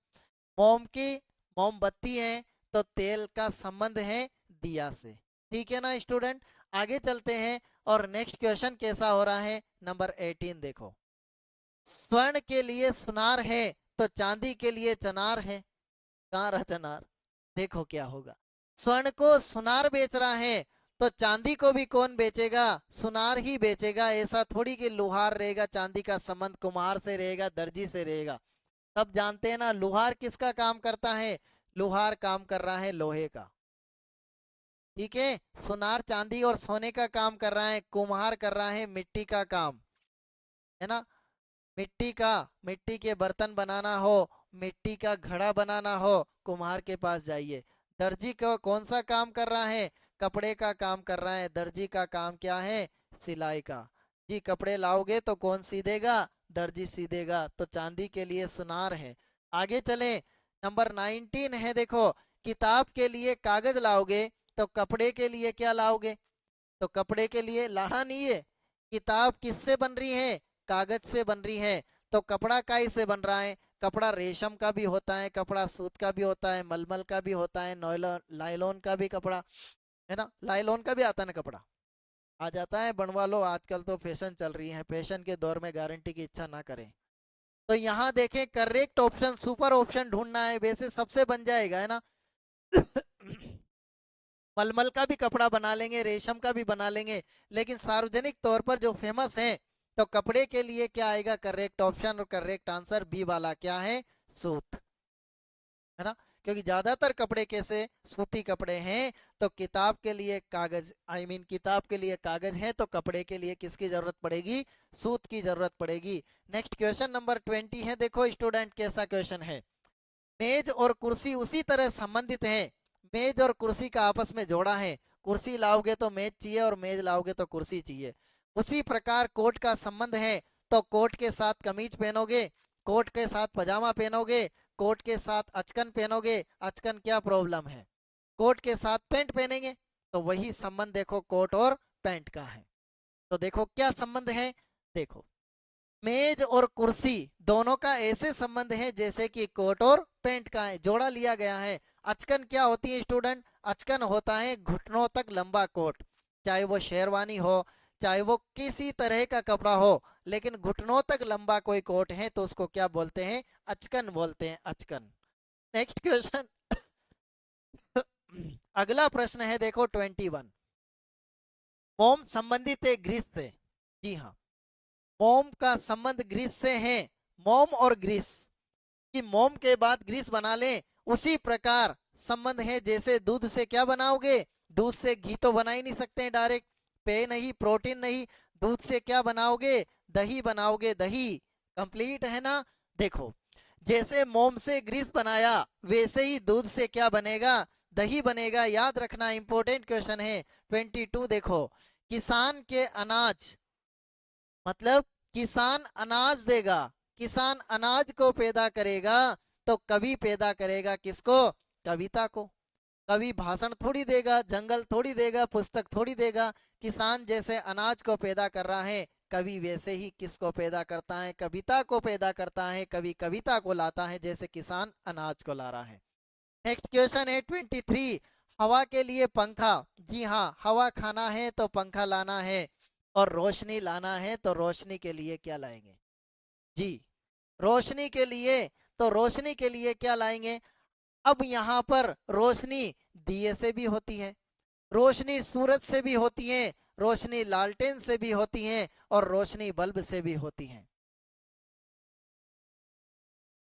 मोम की मोमबत्ती है तो तेल का संबंध है दिया से। ठीक है ना स्टूडेंट। आगे चलते हैं और नेक्स्ट क्वेश्चन कैसा हो रहा है, नंबर 18 देखो। स्वर्ण के लिए सुनार है तो चांदी के लिए चनार है। कहाँ रहा चनार? देखो क्या होगा। स्वर्ण को सुनार बेच रहा है तो चांदी को भी कौन बेचेगा? सुनार ही बेचेगा। ऐसा थोड़ी कि लुहार रहेगा, चांदी का संबंध कुम्हार से रहेगा, दर्जी से रहेगा। सब जानते हैं ना, लुहार किसका काम करता है? लुहार काम कर रहा है लोहे का। ठीक है। सुनार चांदी और सोने का काम कर रहा है, कुम्हार कर रहा है मिट्टी का काम, है ना। मिट्टी का, मिट्टी के बर्तन बनाना हो, मिट्टी का घड़ा बनाना हो, कुम्हार के पास जाइए। दर्जी को कौन सा काम कर रहा है? कपड़े का काम कर रहा है। दर्जी का काम क्या है? सिलाई का। जी कपड़े लाओगे तो कौन सीधेगा? दर्जी सीधेगा। तो चांदी के लिए सुनार है। आगे चले, नंबर 19 है देखो। किताब के लिए कागज लाओगे तो कपड़े के लिए क्या लाओगे? तो कपड़े के लिए लाना नहीं है। किताब किससे बन रही है? कागज से बन रही है। तो कपड़ा काई से बन रहा है? कपड़ा रेशम का भी होता है, कपड़ा सूत का भी होता है, मलमल का भी होता है, लाइलॉन का भी कपड़ा, है ना। लाइलॉन का भी आता है ना कपड़ा, आ जाता है। बनवा लो, आजकल तो फैशन चल रही है, फैशन के दौर में गारंटी की इच्छा ना करें। तो यहाँ देखें, करेक्ट ऑप्शन, सुपर ऑप्शन ढूंढना है, वैसे सबसे बन जाएगा, है ना। मलमल का भी कपड़ा बना लेंगे, रेशम का भी बना लेंगे, लेकिन सार्वजनिक तौर पर जो फेमस है, तो कपड़े के लिए क्या आएगा? करेक्ट ऑप्शन और करेक्ट आंसर बी वाला क्या है? सूत, है ना। क्योंकि ज्यादातर कपड़े कैसे? सूती कपड़े हैं। तो किताब के लिए कागज, किताब के लिए कागज है, तो कपड़े के लिए किसकी जरूरत पड़ेगी? सूत की जरूरत पड़ेगी। नेक्स्ट क्वेश्चन नंबर 20 है देखो स्टूडेंट, कैसा क्वेश्चन है। मेज और कुर्सी उसी तरह संबंधित है, मेज और कुर्सी का आपस में जोड़ा है। कुर्सी लाओगे तो मेज चाहिए और मेज लाओगे तो कुर्सी चाहिए। उसी प्रकार कोट का संबंध है, तो कोट के साथ कमीज पहनोगे, कोट के साथ पजामा पहनोगे, कोट के साथ अचकन पहनोगे। अचकन क्या प्रॉब्लम है? कोट के साथ पैंट पहनेंगे। तो वही संबंध देखो कोट और पैंट का है। तो देखो क्या संबंध है, देखो मेज और कुर्सी दोनों का ऐसे संबंध है जैसे कि कोट और पैंट का है, जोड़ा लिया गया है। अचकन क्या होती है स्टूडेंट? अचकन होता है घुटनों तक लंबा कोट, चाहे वो शेरवानी हो, चाहे वो किसी तरह का कपड़ा हो, लेकिन घुटनों तक लंबा कोई कोट है तो उसको क्या बोलते हैं? अचकन बोलते हैं, अचकन। Next question. अगला प्रश्न है देखो 21। मोम संबंधित है ग्रीस से। जी हाँ, मोम का संबंध ग्रीस से है। मोम और ग्रीस, कि मोम के बाद ग्रीस बना लें, उसी प्रकार संबंध है जैसे दूध से क्या बनाओगे? दूध से घी तो बना ही नहीं सकते हैं डायरेक्ट, पे नहीं, प्रोटीन नहीं। दूध से क्या बनाओगे? दही बनाओगे, दही। कंप्लीट है ना। देखो, जैसे मोम से ग्रीस बनाया, वैसे ही दूध से क्या बनेगा? दही बनेगा। याद रखना, इंपॉर्टेंट क्वेश्चन है। 22 देखो, किसान के अनाज, मतलब किसान अनाज देगा, किसान अनाज को पैदा करेगा, तो कवि पैदा करेगा किसको? कविता को। कवि भाषण थोड़ी देगा, जंगल थोड़ी देगा, पुस्तक थोड़ी देगा। किसान जैसे अनाज को पैदा कर रहा है, कवि वैसे ही किसको पैदा करता है? कविता को पैदा करता है। कवि कविता को लाता है जैसे किसान अनाज को ला रहा है। नेक्स्ट क्वेश्चन है 23। हवा के लिए पंखा। जी हाँ, हवा खाना है तो पंखा लाना है, और रोशनी लाना है तो रोशनी के लिए क्या लाएंगे? जी, रोशनी के लिए, तो रोशनी के लिए क्या लाएंगे? अब यहाँ पर रोशनी दिए से भी होती है, रोशनी सूरज से भी होती है, रोशनी लालटेन से भी होती है, और रोशनी बल्ब से भी होती है।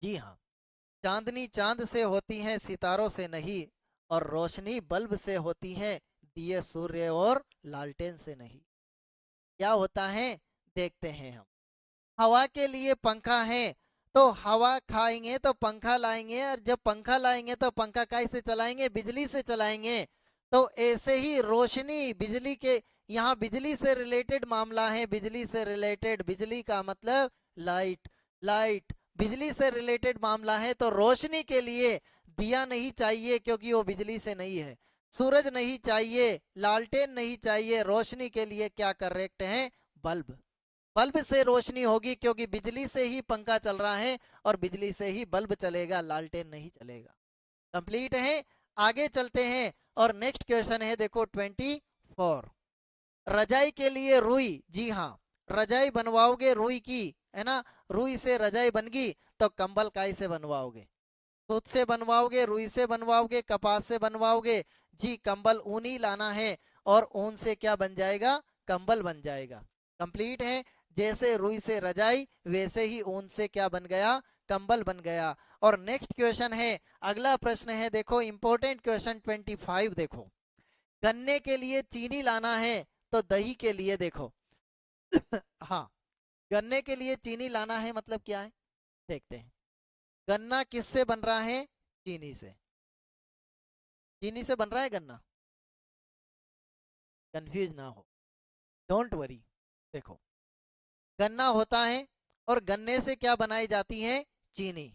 जी हाँ, चांदनी चांद से होती है, सितारों से नहीं, और रोशनी बल्ब से होती है, दिए सूर्य और लालटेन से नहीं। क्या होता है, देखते हैं हम। हवा के लिए पंखा है, तो हवा खाएंगे तो पंखा लाएंगे, और जब पंखा लाएंगे तो पंखा कैसे चलाएंगे, बिजली से चलाएंगे। तो ऐसे ही रोशनी बिजली के, यहाँ बिजली से रिलेटेड मामला है, बिजली से रिलेटेड, बिजली का मतलब लाइट, लाइट बिजली से रिलेटेड मामला है। तो रोशनी के लिए दिया नहीं चाहिए क्योंकि वो बिजली से नहीं है, सूरज नहीं चाहिए, लालटेन नहीं चाहिए, रोशनी के लिए क्या करेक्ट है, बल्ब। बल्ब से रोशनी होगी क्योंकि बिजली से ही पंखा चल रहा है, और बिजली से ही बल्ब चलेगा, लालटेन नहीं चलेगा। कंप्लीट है। आगे चलते हैं और नेक्स्ट क्वेश्चन है, देखो 24। रजाई के लिए रुई, जी हाँ, रजाई बनवाओगे रुई की, है ना, रुई से रजाई बन गई, तो कंबल काय से बनवाओगे, सूत से बनवाओगे, रुई से बनवाओगे, कपास से बनवाओगे, जी कंबल ऊन ही लाना है, और ऊन से क्या बन जाएगा, कंबल बन जाएगा। कंप्लीट है। जैसे रुई से रजाई, वैसे ही ऊन से क्या बन गया, कंबल बन गया। और नेक्स्ट क्वेश्चन है, अगला प्रश्न है, देखो इंपॉर्टेंट क्वेश्चन 25, देखो गन्ने के लिए चीनी लाना है, तो दही के लिए देखो हाँ, गन्ने के लिए चीनी लाना है मतलब क्या है, देखते हैं। गन्ना किससे बन रहा है, चीनी से, चीनी से बन रहा है गन्ना, कंफ्यूज ना हो, डोंट वरी। देखो, गन्ना होता है, और गन्ने से क्या बनाई जाती है, चीनी,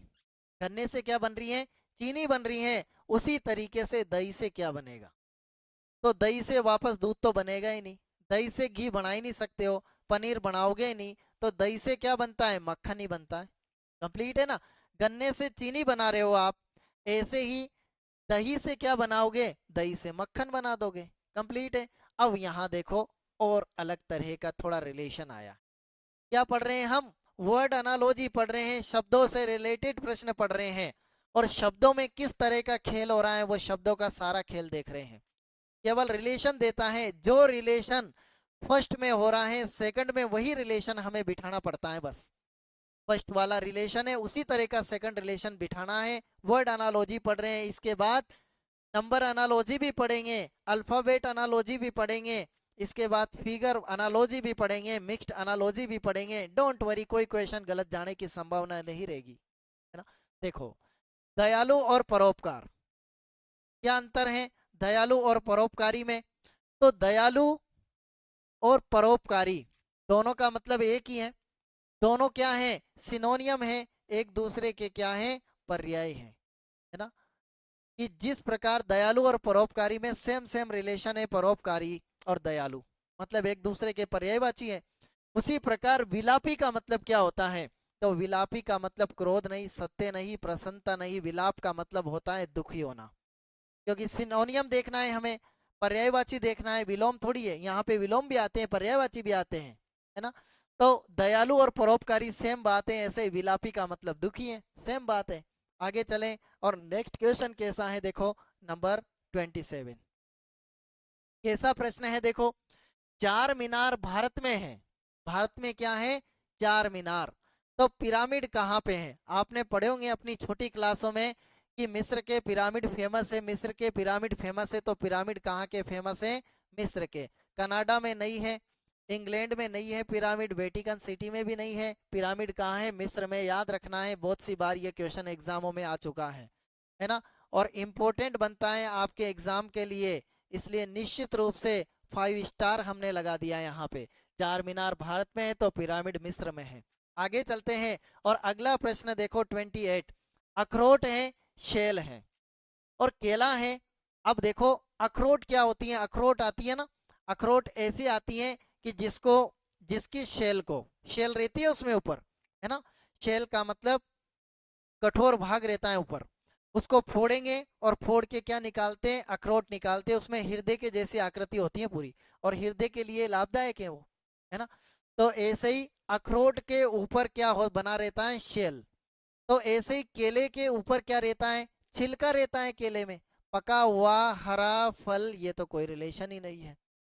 गन्ने से क्या बन रही है, चीनी बन रही है। उसी तरीके से दही से क्या बनेगा, तो दही से वापस दूध तो बनेगा ही नहीं, दही से घी बना ही नहीं सकते हो, पनीर बनाओगे ही नहीं, तो दही से क्या बनता है, मक्खन ही बनता है। कंप्लीट है ना। गन्ने से चीनी बना रहे हो आप, ऐसे ही दही से क्या बनाओगे, दही से मक्खन बना दोगे। कंप्लीट है। अब यहाँ देखो, और अलग तरह का थोड़ा रिलेशन आया। क्या पढ़ रहे हैं हम, वर्ड एनालॉजी पढ़ रहे हैं, शब्दों से रिलेटेड प्रश्न पढ़ रहे हैं, और शब्दों में किस तरह का खेल हो रहा है, वो शब्दों का सारा खेल देख रहे हैं। केवल रिलेशन देता है, जो रिलेशन फर्स्ट में हो रहा है सेकंड में वही रिलेशन हमें बिठाना पड़ता है, बस फर्स्ट वाला रिलेशन है उसी तरह का सेकंड रिलेशन बिठाना है। वर्ड एनालॉजी पढ़ रहे हैं, इसके बाद नंबर एनालॉजी भी पढ़ेंगे, अल्फाबेट एनालॉजी भी पढ़ेंगे, इसके बाद फिगर एनालॉजी भी पढ़ेंगे, मिक्स्ड एनालॉजी भी पढ़ेंगे। डोंट वरी, कोई क्वेश्चन गलत जाने की संभावना नहीं रहेगी, है ना। देखो, दयालु और परोपकार, क्या अंतर है दयालु और परोपकारी में, तो दयालु और परोपकारी दोनों का मतलब एक ही है, दोनों क्या है, सिनोनियम है, एक दूसरे के क्या है, पर्याय है ना। कि जिस प्रकार दयालु और परोपकारी में सेम सेम रिलेशन है, परोपकारी और दयालु मतलब एक दूसरे के पर्यायवाची है, उसी प्रकार विलापी का मतलब क्या होता है, तो विलापी का मतलब क्रोध नहीं, सत्य नहीं, प्रसन्नता नहीं, विलाप का मतलब होता है दुखी होना। क्योंकि सिनोनियम देखना है हमें, पर्यायवाची देखना है, विलोम थोड़ी है, यहाँ पे विलोम भी आते हैं, पर्यायवाची भी आते हैं, है ना। तो दयालु और परोपकारी सेम बात है, ऐसे विलापी का मतलब दुखी है, सेम बात है। आगे चलें, और नेक्स्ट क्वेश्चन कैसा है, देखो नंबर 27। कैसा प्रश्न है, देखो, चार मीनार भारत में है, भारत में क्या है, चार मीनार, तो पिरामिड कहाँ पे है, आपने पढ़े होंगे अपनी छोटी क्लासों में कि मिस्र के पिरामिड फेमस है, मिस्र के पिरामिड फेमस है, तो पिरामिड कहाँ के फेमस है, मिस्र के। कनाडा में नहीं है, इंग्लैंड में नहीं है पिरामिड, वेटिकन सिटी में भी नहीं है, पिरामिड कहाँ है, मिस्र में। याद रखना है, बहुत सी बार ये क्वेश्चन एग्जामों में आ चुका है ना, और इम्पोर्टेंट बनता है आपके एग्जाम के लिए, इसलिए निश्चित रूप से 5 स्टार हमने लगा दिया यहाँ पे। चार मीनार भारत में है, तो पिरामिड मिस्र में है। आगे चलते हैं, और अगला प्रश्न देखो 28। अखरोट है, शेल है, और केला है। अब देखो, अखरोट क्या होती है, अखरोट आती है ना, अखरोट ऐसी आती है कि जिसको, जिसकी शेल को, शेल रहती है उसमें ऊपर, है ना, शेल का मतलब कठोर भाग रहता है ऊपर, उसको फोड़ेंगे, और फोड़ के क्या निकालते हैं, अखरोट निकालते हैं, उसमें हृदय के जैसी आकृति होती है पूरी, और हृदय के लिए लाभदायक है वो, है ना। तो ऐसे ही अखरोट के ऊपर क्या हो बना रहता है, शेल। तो ऐसे ही केले के ऊपर क्या रहता है, छिलका रहता है केले में, पका हुआ हरा फल, ये तो कोई रिलेशन ही नहीं है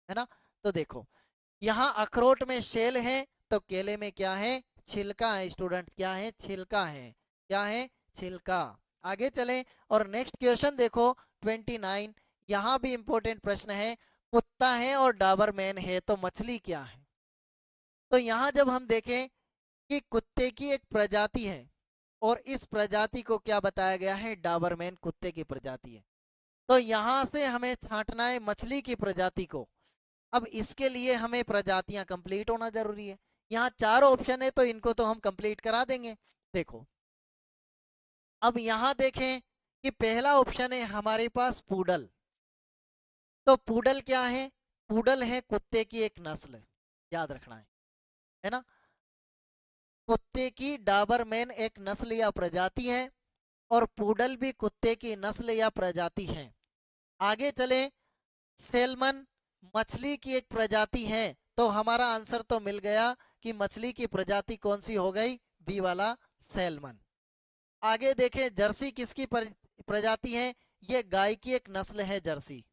ना। तो देखो यहाँ अखरोट में शेल है, तो केले में क्या है, छिलका है स्टूडेंट, क्या है, छिलका है, क्या है, छिलका। आगे चलें और नेक्स्ट क्वेश्चन देखो 29। यहाँ भी इंपॉर्टेंट प्रश्न है, कुत्ता है और डाबरमैन है तो मछली क्या है। तो यहाँ जब हम देखें कि कुत्ते की एक प्रजाति है और इस प्रजाति को क्या बताया गया है, डाबरमैन कुत्ते की प्रजाति है, तो यहाँ से हमें छांटना है मछली की प्रजाति को। अब इसके लिए हमें प्रजातियां कंप्लीट होना जरूरी है। यहाँ चार ऑप्शन है तो इनको तो हम कंप्लीट करा देंगे। देखो अब यहाँ देखें कि पहला ऑप्शन है हमारे पास पूडल। तो पूडल क्या है, पूडल है कुत्ते की एक नस्ल, याद रखना है ना। कुत्ते की डाबरमैन एक नस्ल या प्रजाति है और पूडल भी कुत्ते की नस्ल या प्रजाति है। आगे चले, सेल्मन मछली की एक प्रजाति है, तो हमारा आंसर तो मिल गया कि मछली की प्रजाति कौन सी हो गई, बी वाला सेल्मन। आगे देखें जर्सी किसकी प्रजाति है, ये गाय की एक नस्ल है जर्सी,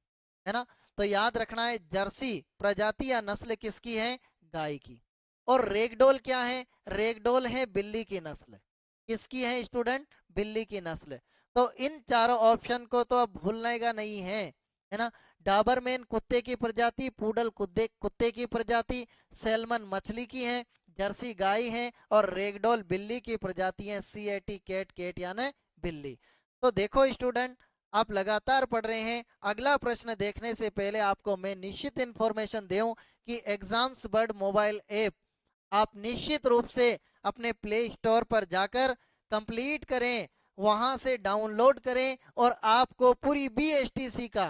है ना। तो याद रखना है जर्सी प्रजाति या नस्ल किसकी है, गाय की। और रेगडोल क्या है, रेगडोल है बिल्ली की नस्ल, किसकी है स्टूडेंट, बिल्ली की नस्ल। तो इन चारों ऑप्शन को तो अब भूलने का नहीं है ना। डाबरमैन कुत्ते की प्रजाति, पूडल कुत्ते की प्रजाति, सेल्मन मछली की है, जर्सी गाय है और रेगडोल बिल्ली की प्रजाति है, CAT कैट, कैट यानी बिल्ली। तो देखो स्टूडेंट आप लगातार पढ़ रहे हैं। अगला प्रश्न देखने से पहले आपको मैं निश्चित इंफॉर्मेशन दूं कि एग्जाम्स बर्ड मोबाइल ऐप आप निश्चित रूप से अपने प्ले स्टोर पर जाकर कंप्लीट करें, वहां से डाउनलोड करें और आपको पूरी BSTC का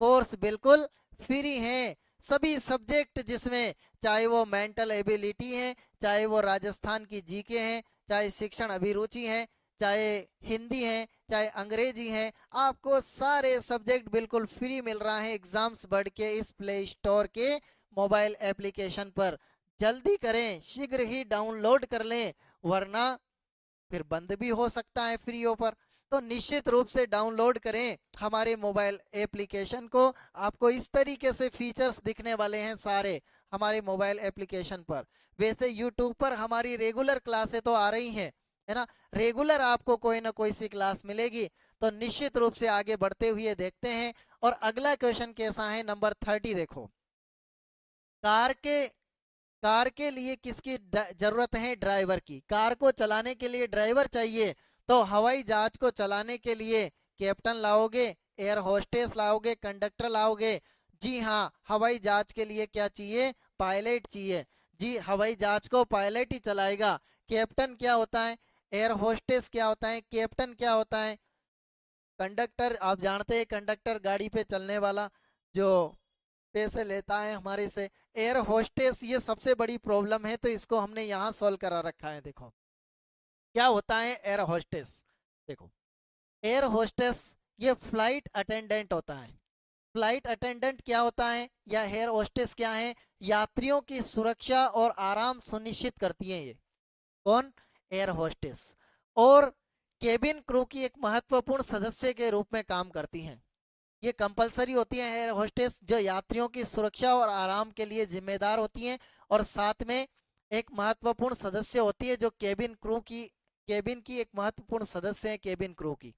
कोर्स बिल्कुल फ्री है। सभी सब्जेक्ट जिसमें चाहे वो मेंटल एबिलिटी है, चाहे वो राजस्थान की जीके है, चाहे शिक्षण अभिरुचि है, चाहे हिंदी है, चाहे अंग्रेजी है, आपको सारे सब्जेक्ट बिल्कुल फ्री मिल रहा है एग्जाम्स बर्ड के इस प्ले स्टोर के मोबाइल एप्लीकेशन पर। जल्दी करें, शीघ्र ही डाउनलोड कर लें, वरना फिर बंद भी हो सकता है फ्रीओ पर। तो निश्चित रूप से डाउनलोड करें हमारे मोबाइल एप्लीकेशन को। आपको इस तरीके से फीचर्स दिखने वाले हैं सारे हमारे मोबाइल एप्लीकेशन पर। वैसे यूट्यूब पर हमारी रेगुलर क्लासें तो आ रही हैं, है ना, रेगुलर आपको कोई ना कोई सी क्लास मिलेगी। तो निश्चित रूप से आगे बढ़ते हुए देखते हैं। और अगला क्वेश्चन कैसा है, नंबर 30 देखो, कार के कार के लिए किसकी जरूरत है, ड्राइवर की। कार को चलाने के लिए ड्राइवर चाहिए, तो हवाई जहाज को चलाने के लिए कैप्टन लाओगे, एयर होस्टेस लाओगे, कंडक्टर लाओगे। जी हाँ, हवाई जहाज के लिए क्या चाहिए, पायलट चाहिए। जी हवाई जहाज को पायलट ही चलाएगा। कैप्टन क्या होता है, एयर होस्टेस क्या होता है, कैप्टन क्या होता है, कंडक्टर आप जानते हैं, कंडक्टर गाड़ी पे चलने वाला जो पैसे लेता है हमारे से। एयर होस्टेस ये सबसे बड़ी प्रॉब्लम है, तो इसको हमने यहाँ सॉल्व करा रखा है। देखो क्या होता है एयर होस्टेस, देखो एयर होस्टेस ये फ्लाइट अटेंडेंट होता है। फ्लाइट अटेंडेंट क्या होता है या एयर होस्टेस क्या है, यात्रियों की सुरक्षा और आराम सुनिश्चित करती है ये, कौन, एयर होस्टेस। और केबिन क्रू की एक महत्वपूर्ण सदस्य के रूप में काम करती हैं। ये कंपलसरी होती है एयर होस्टेस, जो यात्रियों की सुरक्षा और आराम के लिए जिम्मेदार होती हैं। और साथ में एक महत्वपूर्ण सदस्य होती है जो केबिन की एक महत्वपूर्ण सदस्य है केबिन क्रू की,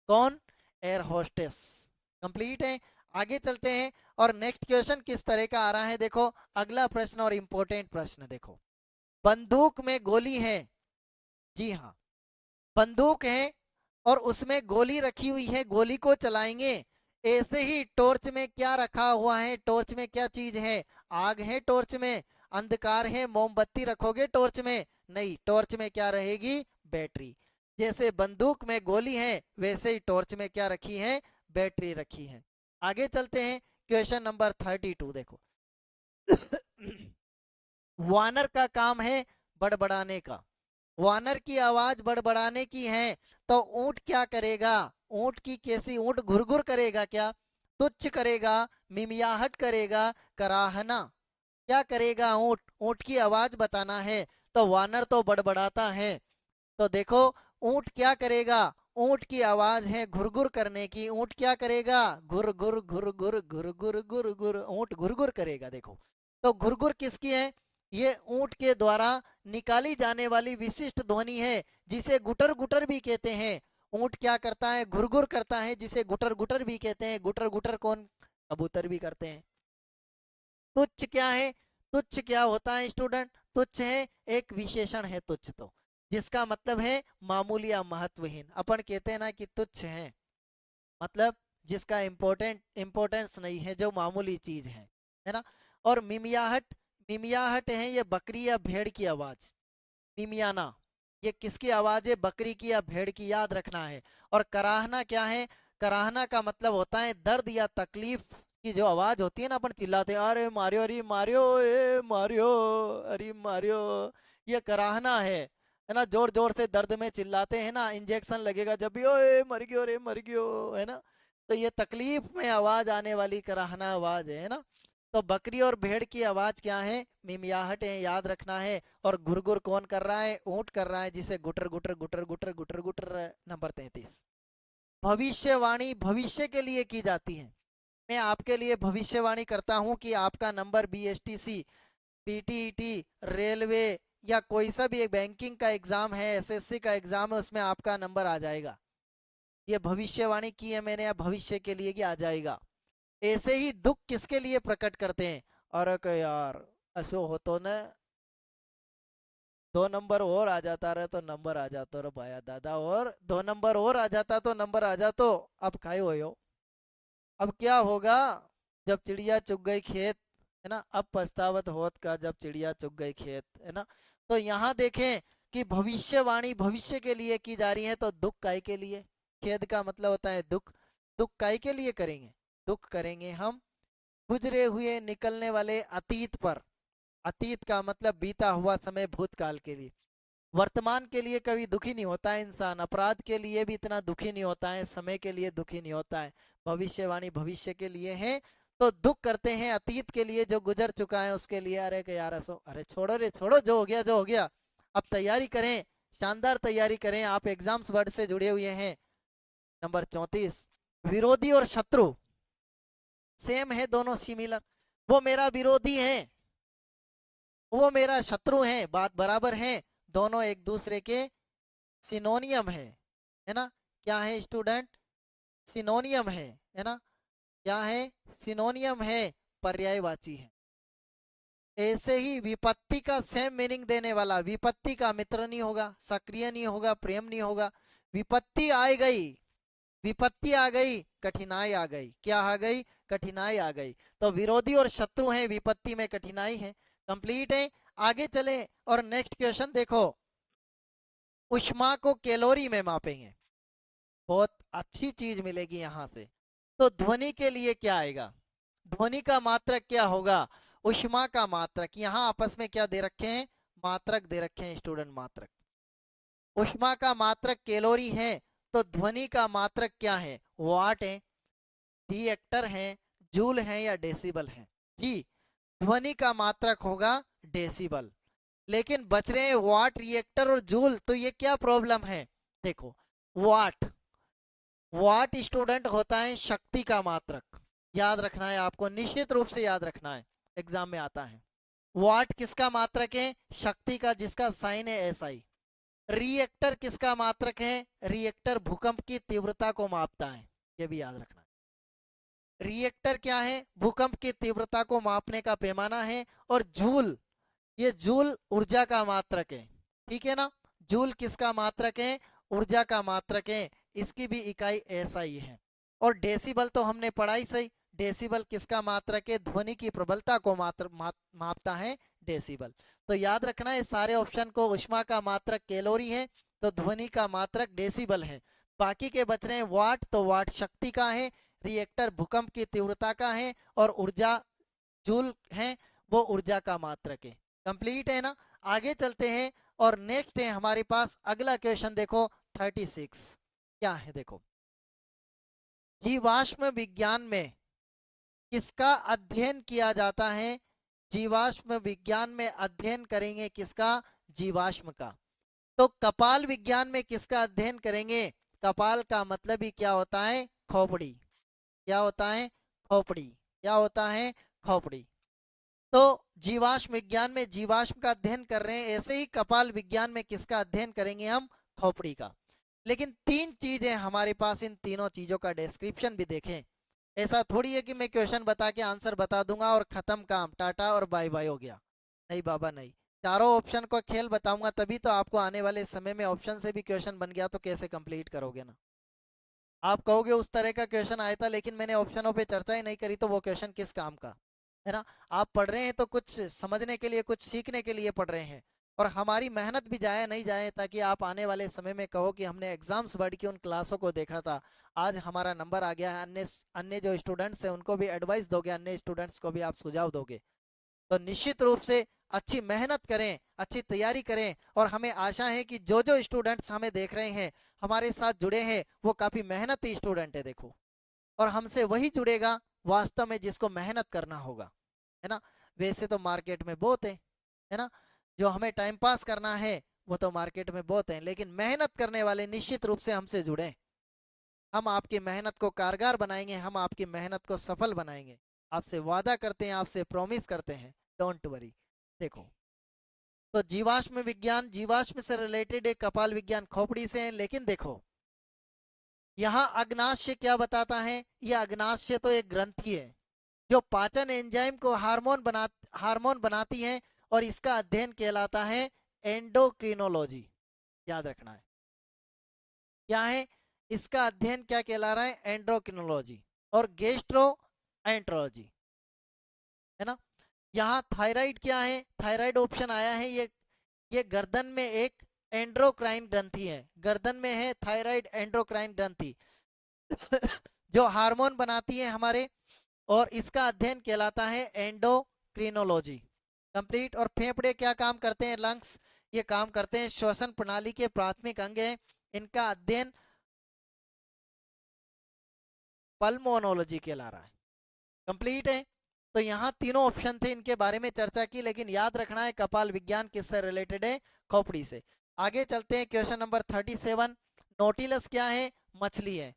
कौन, एयर होस्टेस। कंप्लीट है। आगे चलते हैं और नेक्स्ट क्वेश्चन किस तरह का आ रहा है, देखो अगला प्रश्न और इंपॉर्टेंट प्रश्न देखो। बंदूक में गोली है, जी हाँ बंदूक है और उसमें गोली रखी हुई है, गोली को चलाएंगे। ऐसे ही टॉर्च में क्या रखा हुआ है, टॉर्च में क्या चीज है, आग है टॉर्च में, अंधकार है, मोमबत्ती रखोगे टॉर्च में, नहीं, टॉर्च में क्या रहेगी, बैटरी। जैसे बंदूक में गोली है वैसे ही टॉर्च में क्या रखी है, बैटरी रखी है। आगे चलते हैं क्वेश्चन नंबर 32 देखो। वानर का काम है बड़बड़ाने का, वानर की आवाज बड़बड़ाने की है, तो ऊंट क्या करेगा, ऊंट की कैसी, ऊंट घुरघुर करेगा क्या, तुच्छ करेगा, मिमियाहट करेगा, कराहना, क्या करेगा ऊंट, ऊंट की आवाज बताना है। तो वानर तो बड़बड़ाता है, तो देखो ऊंट क्या करेगा, ऊंट की आवाज है घुरघुर करने की। ऊंट क्या करेगा? घुर घुर घुर घुर घुर घुर घुर घुर, ऊंट घुरघुर करेगा। देखो, तो घुरघुर किसकी है? ये ऊंट के द्वारा निकाली जाने वाली विशिष्ट ध्वनि है, जिसे गुटर गुटर भी कहते हैं। ऊंट क्या करता है? घुरघुर करता है, जिसे गुटर गुटर भी कहते हैं। गुटर गुटर कौन? कबूतर भी करते हैं। तुच्छ क्या है? तुच्छ क्या होता है स्टूडेंट? तुच्छ है एक विशेषण है तुच्छ, तो जिसका मतलब है मामूली या महत्वहीन। अपन कहते हैं ना कि तुच्छ है, मतलब जिसका इंपोर्टेंस नहीं है, जो मामूली चीज है ना। और मिमियाहट, मिमियाहट है ये बकरी या भेड़ की आवाज। मिमियाना, ये किसकी आवाज है? बकरी की या भेड़ की, याद रखना है। और कराहना क्या है? कराहना का मतलब होता है दर्द या तकलीफ की जो आवाज होती है ना, अपन चिल्लाते हैं अरे मारियो, अरे मारियो, ए मारियो, अरे मारियो, ये कराहना है ना। जोर जोर से दर्द में चिल्लाते हैं ना, इंजेक्शन लगेगा जब भी, ओए मर गयो रे मर गयो, है ना। तो ये तकलीफ में आवाज आने वाली कराहना आवाज है ना। तो बकरी और भेड़ की आवाज क्या है? मिमियाहट है, याद रखना है। और घुरघुर कौन कर रहा है? ऊंट कर रहा है, जिसे गुटर गुटर गुटर गुटर गुटर गुटर। नंबर 33, भविष्यवाणी भविष्य के लिए की जाती है। मैं आपके लिए भविष्यवाणी करता हूं कि आपका नंबर बीएसटीसी, पीटीईटी, रेलवे या कोई सा भी एक बैंकिंग का एग्जाम है, एसएससी का एग्जाम है, उसमें आपका नंबर आ जाएगा। ये भविष्यवाणी की है मैंने, या भविष्य के लिए कि आ जाएगा। ऐसे ही दुख किसके लिए प्रकट करते हैं? और यार ऐसो हो तो न, 2 नंबर और आ जाता रहे तो नंबर आ जाता रे भाया दादा, और 2 नंबर और आ जाता तो नंबर आ जातो। अब खाए हो? अब क्या होगा? जब चिड़िया चुग गई खेत, है ना, अब पछतावत होत का जब चिड़िया चुग गई खेत, है ना। तो यहाँ देखें कि भविष्यवाणी भविष्य के लिए की जा रही है, तो दुख काय के लिए? खेद का मतलब होता है दुख। दुख काय के लिए करेंगे? दुख करेंगे हम गुजरे हुए निकलने वाले अतीत पर। अतीत का मतलब बीता हुआ समय, भूतकाल के लिए। वर्तमान के लिए कभी दुखी नहीं होता है इंसान, अपराध के लिए भी इतना दुखी नहीं होता है, समय के लिए दुखी नहीं होता है। भविष्यवाणी भविष्य के लिए है, तो दुख करते हैं अतीत के लिए जो गुजर चुका है उसके लिए। अरे कि यार ऐसो, अरे छोड़ो रे छोड़ो, जो हो गया जो हो गया। अब तैयारी करें, शानदार तैयारी करें। आप एग्जाम्स वर्ड से जुड़े हुए हैं। नंबर 34, विरोधी और शत्रु सेम है, दोनों सिमिलर। वो मेरा विरोधी है, वो मेरा शत्रु है, बात बराबर है। दोनों एक दूसरे के सिनोनियम है ना। क्या है स्टूडेंट? सिनोनियम है ना। क्या है? सिनोनियम है, पर्यायवाची है। ऐसे ही विपत्ति का सेम मीनिंग देने वाला, विपत्ति का मित्र नहीं होगा, सक्रिय नहीं होगा, प्रेम नहीं होगा। विपत्ति आ गई, विपत्ति आ गई, कठिनाई आ गई। क्या आ गई? कठिनाई आ गई। तो विरोधी और शत्रु हैं, विपत्ति में कठिनाई है। कंप्लीट है। आगे चले और नेक्स्ट क्वेश्चन देखो। ऊष्मा को कैलोरी में मापेंगे, बहुत अच्छी चीज मिलेगी यहां से। तो ध्वनि के लिए क्या आएगा? ध्वनि का मात्रक क्या होगा? ऊष्मा का मात्रक। यहाँ आपस में क्या दे रखे हैं? मात्रक दे रखे हैं स्टूडेंट, मात्रक। ऊष्मा का मात्रक कैलोरी है, तो ध्वनि का मात्रक क्या है? वाट है, रिएक्टर है, जूल है या डेसिबल है? जी, ध्वनि का मात्रक होगा डेसिबल। लेकिन बच रहे हैं वाट, रिएक्टर और जूल। तो ये क्या प्रॉब्लम है? देखो, वाट, वाट स्टूडेंट होता है शक्ति का मात्रक। याद रखना है आपको, निश्चित रूप से याद रखना है, एग्जाम में आता है। वाट किसका मात्रक है? शक्ति का, जिसका साइन है एसआई। रिएक्टर किसका मात्रक है? रिएक्टर भूकंप की तीव्रता को मापता है, ये भी याद रखना है। रिएक्टर क्या है? भूकंप की तीव्रता को मापने का पैमाना है। और जूल, ये जूल ऊर्जा का मात्रक है, ठीक है ना। जूल किसका मात्रक है? ऊर्जा का मात्रक है। इसकी भी इकाई एसआई है। और डेसिबल तो हमने पढ़ा ही सही। डेसिबल किसका मात्रक है? ध्वनि की प्रबलता को मापता है डेसिबल। तो याद रखना है सारे ऑप्शन को। ऊष्मा का मात्रक कैलोरी है, तो ध्वनि का मात्रक डेसिबल है। बाकी के बच रहे हैं वाट, तो वाट शक्ति का है, रिएक्टर भूकंप की तीव्रता का है, और ऊर्जा जूल है, वो ऊर्जा का मात्रक है। कंप्लीट है ना। आगे चलते हैं और नेक्स्ट है हमारे पास अगला क्वेश्चन। देखो 36 क्या है? देखो, जीवाश्म विज्ञान में किसका अध्ययन किया जाता है? जीवाश्म विज्ञान में अध्ययन करेंगे किसका? जीवाश्म का। तो कपाल विज्ञान में किसका अध्ययन करेंगे? कपाल का मतलब ही क्या होता है? खोपड़ी। क्या होता है? खोपड़ी। क्या होता है? खोपड़ी। तो जीवाश्म विज्ञान में जीवाश्म का अध्ययन कर रहे हैं, ऐसे ही कपाल विज्ञान में किसका अध्ययन करेंगे हम? खोपड़ी का। लेकिन तीन चीजें हमारे पास, इन तीनों चीजों का डिस्क्रिप्शन भी देखें। ऐसा थोड़ी है कि मैं क्वेश्चन बता के आंसर बता दूंगा और खत्म काम, टाटा और बाय बाय हो गया। नहीं बाबा नहीं, चारों ऑप्शन को खेल बताऊंगा, तभी तो आपको आने वाले समय में ऑप्शन से भी क्वेश्चन बन गया तो कैसे कंप्लीट करोगे ना। आप कहोगे उस तरह का क्वेश्चन आया था लेकिन मैंने ऑप्शनों पे चर्चा ही नहीं करी, तो वो क्वेश्चन किस काम का है ना। आप पढ़ रहे हैं तो कुछ समझने के लिए, कुछ सीखने के लिए पढ़ रहे हैं, और हमारी मेहनत भी जाए नहीं जाए, ताकि आप आने वाले समय में कहो कि हमने एग्जाम्स बढ़ के उन क्लासों को देखा था, आज हमारा नंबर आ गया है। अन्य अन्य जो स्टूडेंट्स हैं उनको भी एडवाइस दोगे, अन्य स्टूडेंट्स को भी आप सुझाव दोगे। तो निश्चित रूप से अच्छी मेहनत करें, अच्छी तैयारी करें, और हमें आशा है कि जो जो स्टूडेंट्स हमें देख रहे हैं, हमारे साथ जुड़े हैं, वो काफी मेहनती स्टूडेंट है देखो। और हमसे वही जुड़ेगा वास्तव में जिसको मेहनत करना होगा, है ना। वैसे तो मार्केट में बहुत है ना, जो हमें टाइम पास करना है वो तो मार्केट में बहुत है, लेकिन मेहनत करने वाले निश्चित रूप से हमसे जुड़े। हम आपकी मेहनत को कारगर बनाएंगे, हम आपकी मेहनत को सफल बनाएंगे। आपसे वादा करते हैं, आपसे प्रॉमिस करते हैं, डोंट वरी। देखो, तो जीवाश्म विज्ञान जीवाश्म से रिलेटेड है, कपाल विज्ञान खोपड़ी से है, लेकिन देखो यहाँ अग्नाशय क्या बताता है? यह अग्नाशय तो एक ग्रंथि है जो पाचन एंजाइम को हार्मोन बनाती है, और इसका अध्ययन कहलाता है एंडोक्रिनोलॉजी। याद रखना है, क्या है इसका अध्ययन, क्या कहला रहा है? एंडोक्रिनोलॉजी और गेस्ट्रो एंट्रोलॉजी, है ना। यहाँ थायराइड क्या है? थायराइड ऑप्शन आया है, ये गर्दन में एक एंड्रोक्राइन ग्रंथि है, गर्दन में है थायराइड एंड्रोक्राइन ग्रंथि जो हार्मोन बनाती है हमारे, और इसका अध्ययन कहलाता है एंडोक्रिनोलॉजी। कंप्लीट। और फेफड़े क्या काम करते हैं? लंग्स, ये काम करते हैं, श्वसन प्रणाली के प्राथमिक अंग हैं, इनका अध्ययन पल्मोनोलॉजी कहला रहा है। कंप्लीट है। तो यहाँ तीनों ऑप्शन थे, इनके बारे में चर्चा की, लेकिन याद रखना है कपाल विज्ञान किससे रिलेटेड है? खोपड़ी से। आगे चलते हैं, क्वेश्चन नंबर 37। नोटिलस क्या है? मछली है।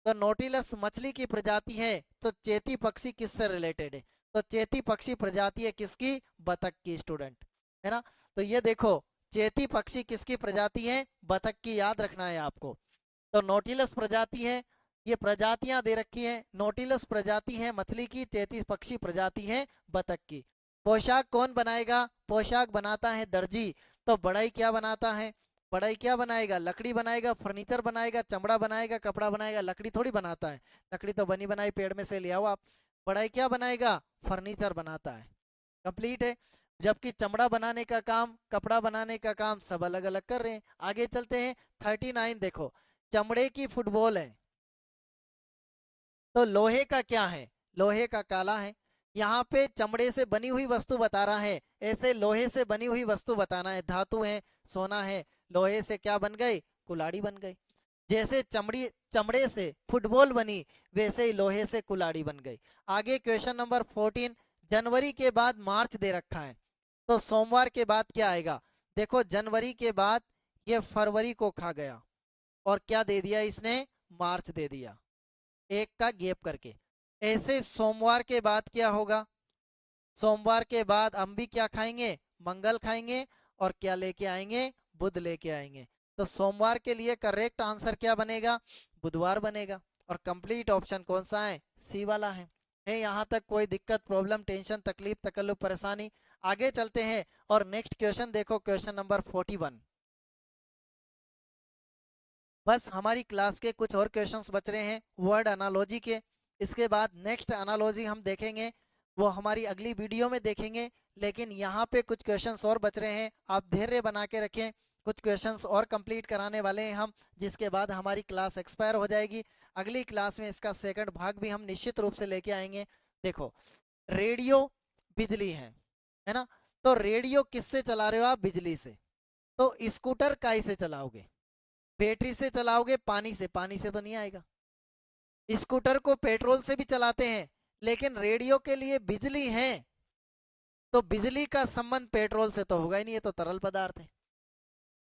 तो नोटिलस मछली की प्रजाति है, तो चेती पक्षी किससे रिलेटेड है? तो चेती पक्षी प्रजाति है किसकी? बतख की, स्टूडेंट, है ना। तो ये देखो, चेती पक्षी किसकी प्रजाति है? बतख की, याद रखना है आपको। तो नोटिलस प्रजाति है, ये प्रजातियां दे रखी है, नोटिलस प्रजाति है मछली की, चेती पक्षी प्रजाति है बतख की। पोशाक कौन बनाएगा? पोशाक बनाता है दर्जी। तो बढ़ई क्या बनाता है? बढ़ई क्या बनाएगा? लकड़ी बनाएगा, फर्नीचर बनाएगा, चमड़ा बनाएगा, कपड़ा बनाएगा, लकड़ी थोड़ी बनाता है। लकड़ी तो बनी बनाई पेड़ में से ले आओ आप। बढ़ई क्या बनाएगा? फर्नीचर बनाता है। कंप्लीट है। जबकि चमड़ा बनाने का काम, कपड़ा बनाने का काम सब अलग अलग कर रहे हैं। आगे चलते हैं, 39 देखो, चमड़े की फुटबॉल है, तो लोहे का क्या है? लोहे का काला है। यहाँ पे चमड़े से बनी हुई वस्तु बता रहा है, ऐसे लोहे से बनी हुई वस्तु बताना है, धातु है, सोना है, लोहे से क्या बन गई? कुल्हाड़ी बन गई। जैसे चमड़े से फुटबॉल बनी, वैसे ही लोहे से कुल्हाड़ी बन गई। आगे क्वेश्चन नंबर 14। जनवरी के बाद मार्च दे रखा है, तो सोमवार के बाद क्या आएगा? देखो, जनवरी के बाद ये फरवरी को खा गया, और क्या दे दिया इसने? मार्च दे दिया, एक का गैप करके। ऐसे सोमवार के बाद क्या होगा? सोमवार के बाद हम भी क्या खाएंगे? मंगल खाएंगे, और क्या लेके आएंगे? बुध लेके आएंगे। तो सोमवार के लिए करेक्ट आंसर क्या बनेगा? बुधवार बनेगा। और कंप्लीट ऑप्शन कौन सा है? सी वाला है यहाँ तक कोई दिक्कत, प्रॉब्लम, टेंशन, तकलीफ, तकल्लुफ, परेशानी? आगे चलते हैं, और नेक्स्ट क्वेश्चन देखो, क्वेश्चन नंबर 41। बस हमारी क्लास के कुछ और क्वेश्चंस बच रहे हैं वर्ड एनालॉजी के। इसके बाद नेक्स्ट एनालॉजी हम देखेंगे, वो हमारी अगली वीडियो में देखेंगे। लेकिन यहाँ पे कुछ क्वेश्चंस और बच रहे हैं, आप धैर्य बना के रखें, कुछ क्वेश्चंस और कंप्लीट कराने वाले हैं हम, जिसके बाद हमारी क्लास एक्सपायर हो जाएगी। अगली क्लास में इसका सेकंड भाग भी हम निश्चित रूप से लेके आएंगे। देखो, रेडियो बिजली है ना। तो रेडियो किससे चला रहे हो आप? बिजली से। तो स्कूटर काई से चलाओगे? बैटरी से चलाओगे? पानी से? पानी से तो नहीं आएगा। स्कूटर को पेट्रोल से भी चलाते हैं, लेकिन रेडियो के लिए बिजली है, तो बिजली का संबंध पेट्रोल से तो होगा ही नहीं, ये तो तरल पदार्थ है।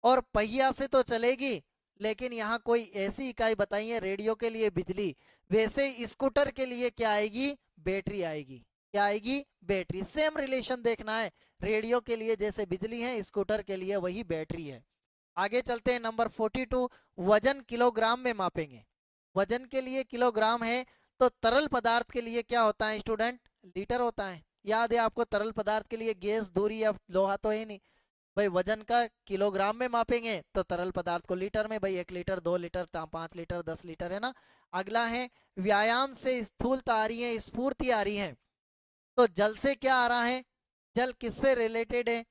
और पहिया से तो चलेगी, लेकिन यहाँ कोई ऐसी इकाई बताइए, रेडियो के लिए बिजली, वैसे स्कूटर के लिए क्या आएगी, बैटरी आएगी। क्या आएगी, बैटरी। सेम रिलेशन देखना है, रेडियो के लिए जैसे बिजली है, स्कूटर के लिए वही बैटरी है। आगे चलते हैं, नंबर 42, वजन किलोग्राम में मापेंगे। वजन के लिए किलोग्राम है, तो तरल पदार्थ के लिए क्या होता है स्टूडेंट, लीटर होता है। याद है आपको, तरल पदार्थ के लिए गैस, दूरी या लोहा तो है नहीं भाई। वजन का किलोग्राम में मापेंगे तो तरल पदार्थ को लीटर में, भाई 1 लीटर, 2 लीटर, 5 लीटर, 10 लीटर, है ना। अगला है, व्यायाम से स्थूलता आ रही है, स्फूर्ति आ रही है, तो जल से क्या आ रहा है, जल किससे रिलेटेड है,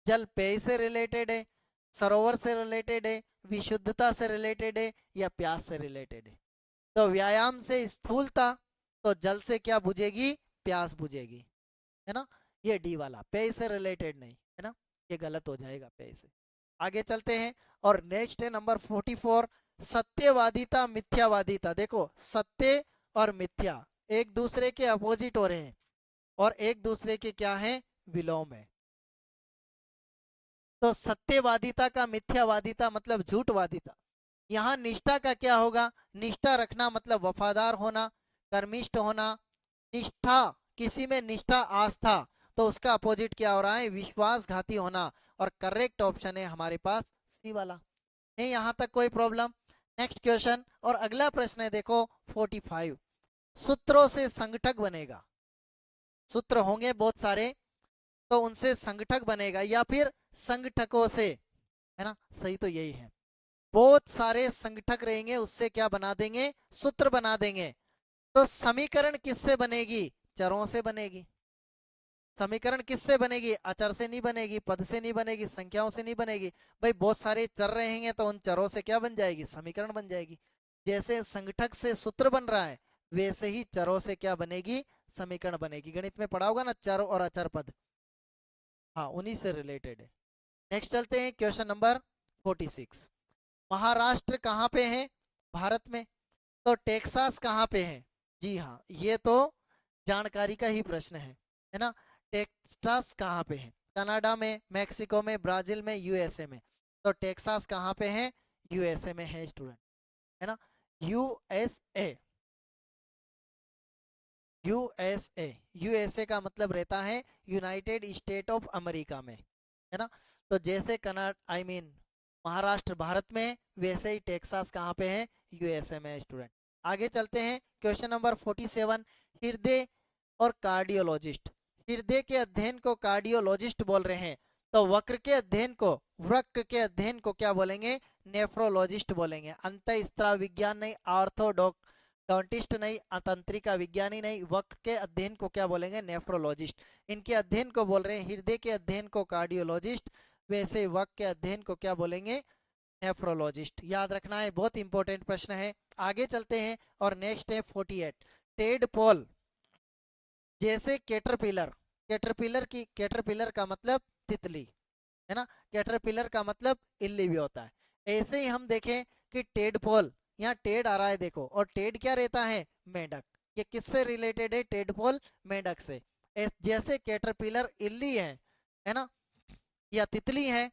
जल पेय से रिलेटेड है, सरोवर से रिलेटेड है, विशुद्धता से रिलेटेड है, या प्यास से रिलेटेड है। तो व्यायाम से स्थूलता, तो जल से क्या बुझेगी, प्यास बुझेगी, है ना। ये डी वाला पेय से रिलेटेड नहीं है ना, ये गलत हो जाएगा पेय से। आगे चलते हैं, और नेक्स्ट है नंबर 44, सत्यवादिता मिथ्यावादिता। देखो, सत्य और मिथ्या एक दूसरे के अपोजिट हो रहे हैं, और एक दूसरे के क्या है, विलोम है। तो सत्यवादिता का मिथ्यावादिता मतलब झूठवादिता। यहाँ निष्ठा का क्या होगा, निष्ठा रखना मतलब वफादार होना, कर्मिष्ठ होना। निष्ठा, किसी में निष्ठा, आस्था, तो उसका अपोजिट क्या हो रहा है, विश्वासघाती होना। और करेक्ट ऑप्शन है हमारे पास सी वाला। नहीं यहाँ तक कोई प्रॉब्लम। नेक्स्ट क्वेश्चन, और अगला प्रश्न है देखो 45, सूत्रों से संगठक बनेगा। सूत्र होंगे बहुत सारे, तो उनसे संगठक बनेगा, या फिर संगठकों से, है ना, सही तो यही है। बहुत सारे संगठक रहेंगे, उससे क्या बना देंगे, सूत्र बना देंगे। तो समीकरण किससे बनेगी, चरों से बनेगी। समीकरण किससे बनेगी, अचर से नहीं बनेगी, पद से नहीं बनेगी, संख्याओं से नहीं बनेगी। भाई बहुत सारे चर रहेंगे, तो उन चरों से क्या बन जाएगी, समीकरण बन जाएगी। जैसे संगठक से सूत्र बन रहा है, वैसे ही चरों से क्या बनेगी, समीकरण बनेगी। गणित में पढ़ा होगा ना, चर और अचर पद, हाँ उन्हीं से रिलेटेड है। नेक्स्ट चलते हैं, क्वेश्चन नंबर 46, महाराष्ट्र कहाँ पे है, भारत में। तो टेक्सास कहाँ पे है, जी हाँ, ये तो जानकारी का ही प्रश्न है ना। टेक्सास कहाँ पे है, कनाडा में, मैक्सिको में, ब्राजील में, यूएसए में। तो टेक्सास कहाँ पे है, यूएसए में है स्टूडेंट, है ना। यूएसए, यूएसए, यूएसए का मतलब रहता है यूनाइटेड स्टेट ऑफ अमेरिका में, है ना। तो जैसे Canada, I mean Maharashtra Bharat में, वैसे ही टेक्सास कहाँ पे है, यूएसए में स्टूडेंट। आगे चलते हैं, क्वेश्चन नंबर 47, हृदय और कार्डियोलॉजिस्ट। हृदय के अध्ययन को कार्डियोलॉजिस्ट बोल रहे हैं, तो वक्र के अध्ययन को, वृक्क के अध्ययन को क्या बोलेंगे, नेफ्रोलॉजिस्ट बोलेंगे। अंतःस्त्राव विज्ञान नहीं, ऑर्थोडोंटिस्ट नहीं, तंत्रिका विज्ञानी नहीं, वक्र के अध्ययन को क्या बोलेंगे, नेफ्रोलॉजिस्ट। इनके अध्ययन को बोल रहे हैं, हृदय के अध्ययन को कार्डियोलॉजिस्ट, वैसे वक्र के अध्ययन को क्या बोलेंगे, नेफ्रोलॉजिस्ट। याद रखना है, बहुत इंपॉर्टेंट प्रश्न है। आगे चलते हैं, और नेक्स्ट है 48, टेडपोल। जैसे कैटरपिलर, कैटरपिलर की, कैटरपिलर का मतलब तितली, है ना, कैटरपिलर का मतलब इल्ली भी होता है। ऐसे ही हम देखें कि टेडपोल, यहाँ टेड आ रहा है देखो, और टेड क्या रहता है, मेंढक। ये किससे रिलेटेड है, टेडपोल मेंढक से। जैसे कैटरपिलर इल्ली है ना, या तितली है,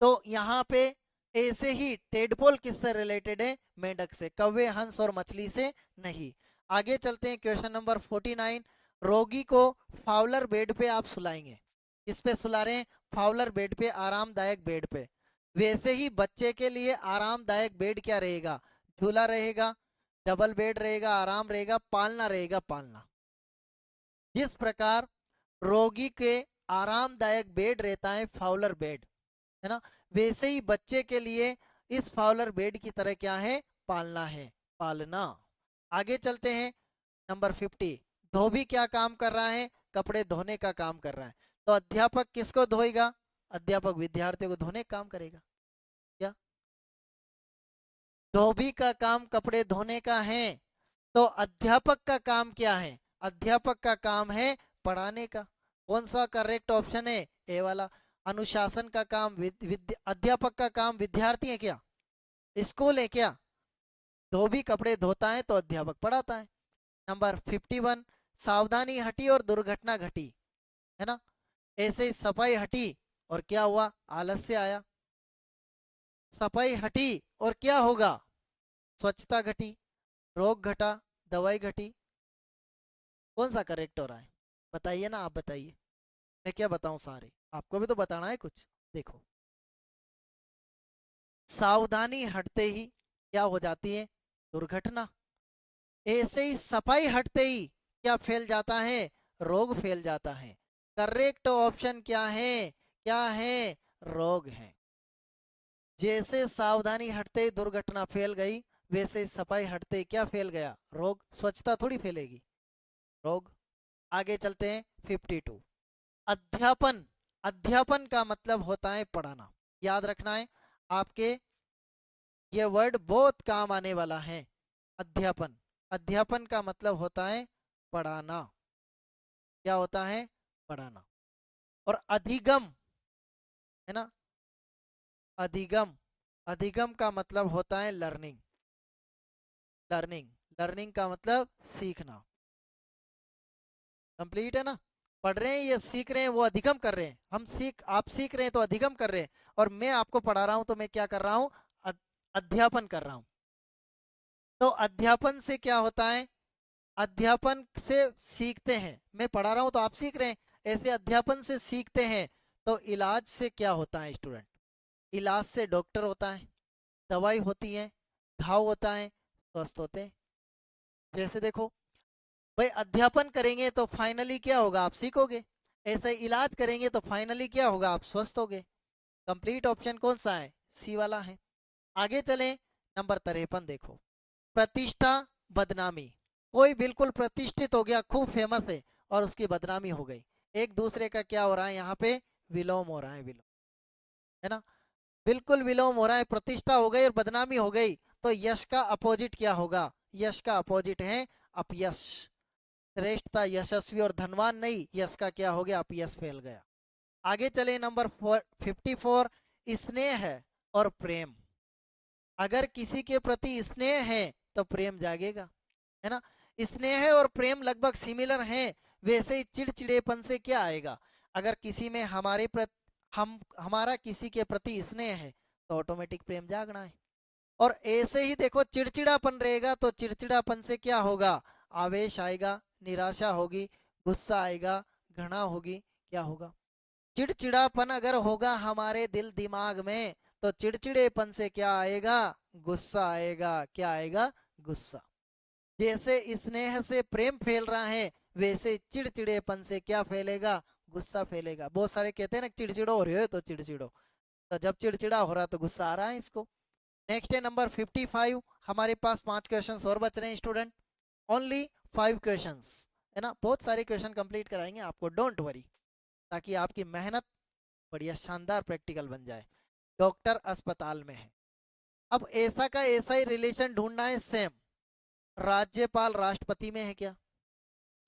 तो यहाँ पे ऐसे ही टेडपोल किससे रिलेटेड है, मेंढक से, कौवे, हंस और मछली से नहीं। आगे चलते हैं, क्वेश्चन नंबर 49, रोगी को फाउलर बेड पे आप सुलाएंगे। किस पे सुला रहे हैं, फाउलर बेड पे, आरामदायक बेड पे। वैसे ही बच्चे के लिए आरामदायक बेड क्या रहेगा, झूला रहेगा, डबल बेड रहेगा, आराम रहेगा, पालना रहेगा, पालना। जिस प्रकार रोगी के आरामदायक बेड रहता है, फाउलर बेड, है ना, वैसे ही बच्चे के लिए इस फाउलर बेड की तरह क्या है, पालना है, पालना। आगे चलते हैं, नंबर 50, धोबी क्या काम कर रहा है, कपड़े धोने का काम कर रहा है। तो अध्यापक किसको धोएगा, अध्यापक विद्यार्थियों को धोने का काम करेगा क्या। धोबी का काम कपड़े धोने का है, तो अध्यापक का काम क्या है, अध्यापक का काम है पढ़ाने का। कौन सा करेक्ट ऑप्शन है, ए वाला। अनुशासन का काम अध्यापक का काम विद्यार्थी है क्या, स्कूल है क्या। धोबी कपड़े धोता है, तो अध्यापक पढ़ाता है। नंबर 51, सावधानी हटी और दुर्घटना घटी, है ना। ऐसे ही सफाई हटी और क्या हुआ, आलस्य आया। सफाई हटी और क्या होगा? स्वच्छता घटी, रोग घटा, दवाई घटी। कौन सा करेक्ट हो रहा है? बताइए ना, आप बताइए। मैं क्या बताऊं, सारे आपको भी तो बताना है कुछ। देखो, सावधानी हटते ही क्या हो जाती है? दुर्घटना। ऐसे ही सफाई हटते ही क्या फैल जाता है? रोग फैल जाता है। करेक्ट ऑप्शन क्या है? क्या है? रोग है। जैसे सावधानी हटते ही दुर्घटना फैल गई, वैसे ही सफाई हटते ही क्या फैल गया? रोग। स्वच्छता थोड़ी फैलेगी, रोग। आगे चलते हैं 52। अध्यापन। अध्यापन का मतलब होता है पढ़ाना। याद रखना है आपके, ये वर्ड बहुत काम आने वाला है। अध्यापन। अध्यापन का मतलब होता है पढ़ाना। क्या होता है? पढ़ाना। और अधिगम, है ना? अधिगम। अधिगम का मतलब होता है लर्निंग। लर्निंग। लर्निंग का मतलब सीखना। कंप्लीट है ना? पढ़ रहे हैं, ये सीख रहे हैं, वो अधिगम कर रहे हैं। आप सीख रहे हैं तो अधिगम कर रहे हैं, और मैं आपको पढ़ा रहा हूं तो मैं क्या कर रहा हूं? अध्यापन कर रहा हूं। तो अध्यापन से क्या होता है? अध्यापन से सीखते हैं। मैं पढ़ा रहा हूं तो आप सीख रहे हैं, ऐसे अध्यापन से सीखते हैं। तो इलाज से क्या होता है स्टूडेंट? इलाज से डॉक्टर होता है, दवाई होती है, घाव होता है, स्वस्थ होते हैं। जैसे देखो भाई, अध्यापन करेंगे तो फाइनली क्या होगा? आप सीखोगे। ऐसे इलाज करेंगे तो फाइनली क्या होगा? आप स्वस्थ होगे। कंप्लीट ऑप्शन कौन सा है? सी वाला है। आगे चलें, नंबर 53 देखो। प्रतिष्ठा, बदनामी। कोई बिल्कुल प्रतिष्ठित हो गया, खूब फेमस है, और उसकी बदनामी हो गई। एक दूसरे का क्या हो रहा है यहाँ पे? विलोम हो रहा है, विलोम। है ना? बिल्कुल विलोम हो रहा है, प्रतिष्ठा हो गई और बदनामी हो गई। तो यश का अपोजिट क्या होगा? यश का अपोजिट है अपयश। श्रेष्ठता, यशस्वी और धनवान नहीं, यश का क्या हो गया? अपयश फैल गया। आगे चले, नंबर 54। स्नेह है और प्रेम। अगर किसी के प्रति स्नेह है तो प्रेम जागेगा, है ना? स्नेह और प्रेम लगभग सिमिलर हैं। वैसे ही चिड़चिड़ेपन से क्या आएगा? अगर किसी में हमारा किसी के प्रति स्नेह है तो ऑटोमेटिक प्रेम जागना है। और ऐसे ही देखो, चिड़चिड़ापन रहेगा तो चिड़चिड़ापन से क्या होगा? आवेश आएगा, निराशा होगी, गुस्सा आएगा, घृणा होगी। क्या होगा? चिड़चिड़ापन अगर होगा हमारे दिल दिमाग में, तो चिड़चिड़ेपन से क्या आएगा? गुस्सा आएगा। क्या आएगा? गुस्सा। जैसे स्नेह से प्रेम फैल रहा है, वैसे चिड़चिड़ेपन से क्या फैलेगा? गुस्सा फैलेगा। बहुत सारे कहते हैं ना, चिड़चिड़ो हो रहे हो तो चिड़चिड़ो। तो जब चिड़चिड़ा हो रहा तो गुस्सा आ रहा है इसको। नेक्स्ट है नंबर 55। हमारे पास 5 क्वेश्चन और बच रहे हैं स्टूडेंट। ओनली 5 क्वेश्चन, है ना? बहुत सारे क्वेश्चन कंप्लीट कराएंगे आपको, डोंट वरी, ताकि आपकी मेहनत बढ़िया शानदार प्रैक्टिकल बन जाए। डॉक्टर अस्पताल में है। अब ऐसा का ऐसा ही रिलेशन ढूंढना है, सेम। राज्यपाल राष्ट्रपति में है क्या?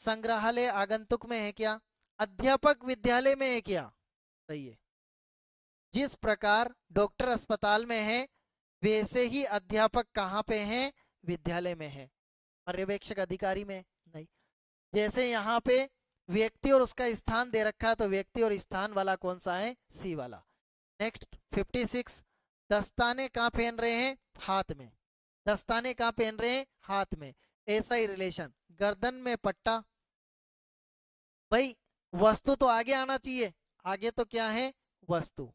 संग्रहालय आगंतुक में है क्या? अध्यापक विद्यालय में है क्या? सही है। जिस प्रकार डॉक्टर अस्पताल में है, वैसे ही अध्यापक कहाँ पे हैं? विद्यालय में है। पर्यवेक्षक अधिकारी में नहीं। जैसे यहाँ पे व्यक्ति और उसका स्थान दे रखा है, तो व्यक्ति और स्थान वाला कौन सा है? सी वाला। नेक्स्ट 56। दस्ताने कहाँ पहन रहे हैं? हाथ में। दस्ताने कहाँ पहन रहे हैं? हाथ में। ऐसा ही रिलेशन, गर्दन में पट्टा। भाई, वस्तु तो आगे आना चाहिए। आगे तो क्या है? वस्तु।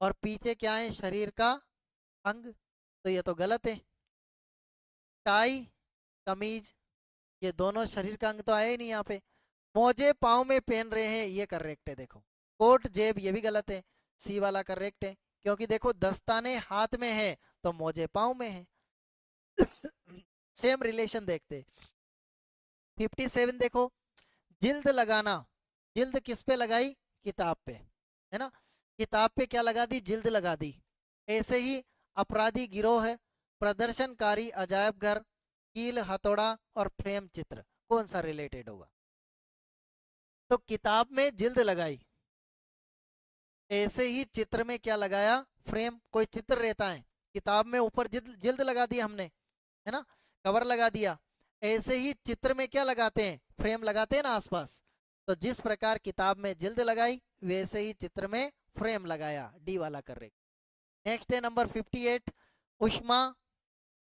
और पीछे क्या है? शरीर का अंग। तो ये तो गलत है। टाई, कमीज, ये दोनों शरीर का अंग तो आया ही नहीं यहाँ पे। मोजे पाँव में पहन रहे हैं, ये करेक्ट है। देखो, कोट जेब, ये भी गलत है। सी वाला करेक्ट है, क्योंकि देखो दस्ताने हाथ में है तो मोजे पाँव में है। सेम रिलेशन देखते। 57 देखो। जिल्द लगाना। जिल्द किस पे लगाई? किताब पे, है ना? किताब पे क्या लगा दी? जिल्द लगा दी। ऐसे ही अपराधी गिरोह है, प्रदर्शनकारी अजायब घर, कील हथौड़ा और फ्रेम चित्र, कौन सा रिलेटेड होगा? तो किताब में जिल्द लगाई, ऐसे ही चित्र में क्या लगाया? फ्रेम। कोई चित्र रहता है, किताब में ऊपर जिल्द जिल्द लगा दिया हमने, है ना? कवर लगा दिया। ऐसे ही चित्र में क्या लगाते हैं? फ्रेम लगाते हैं ना आसपास। तो जिस प्रकार किताब में जिल्द लगाई, वैसे ही चित्र में फ्रेम लगाया। डी वाला कर रहे। नेक्स्ट है नंबर 58, ऊष्मा।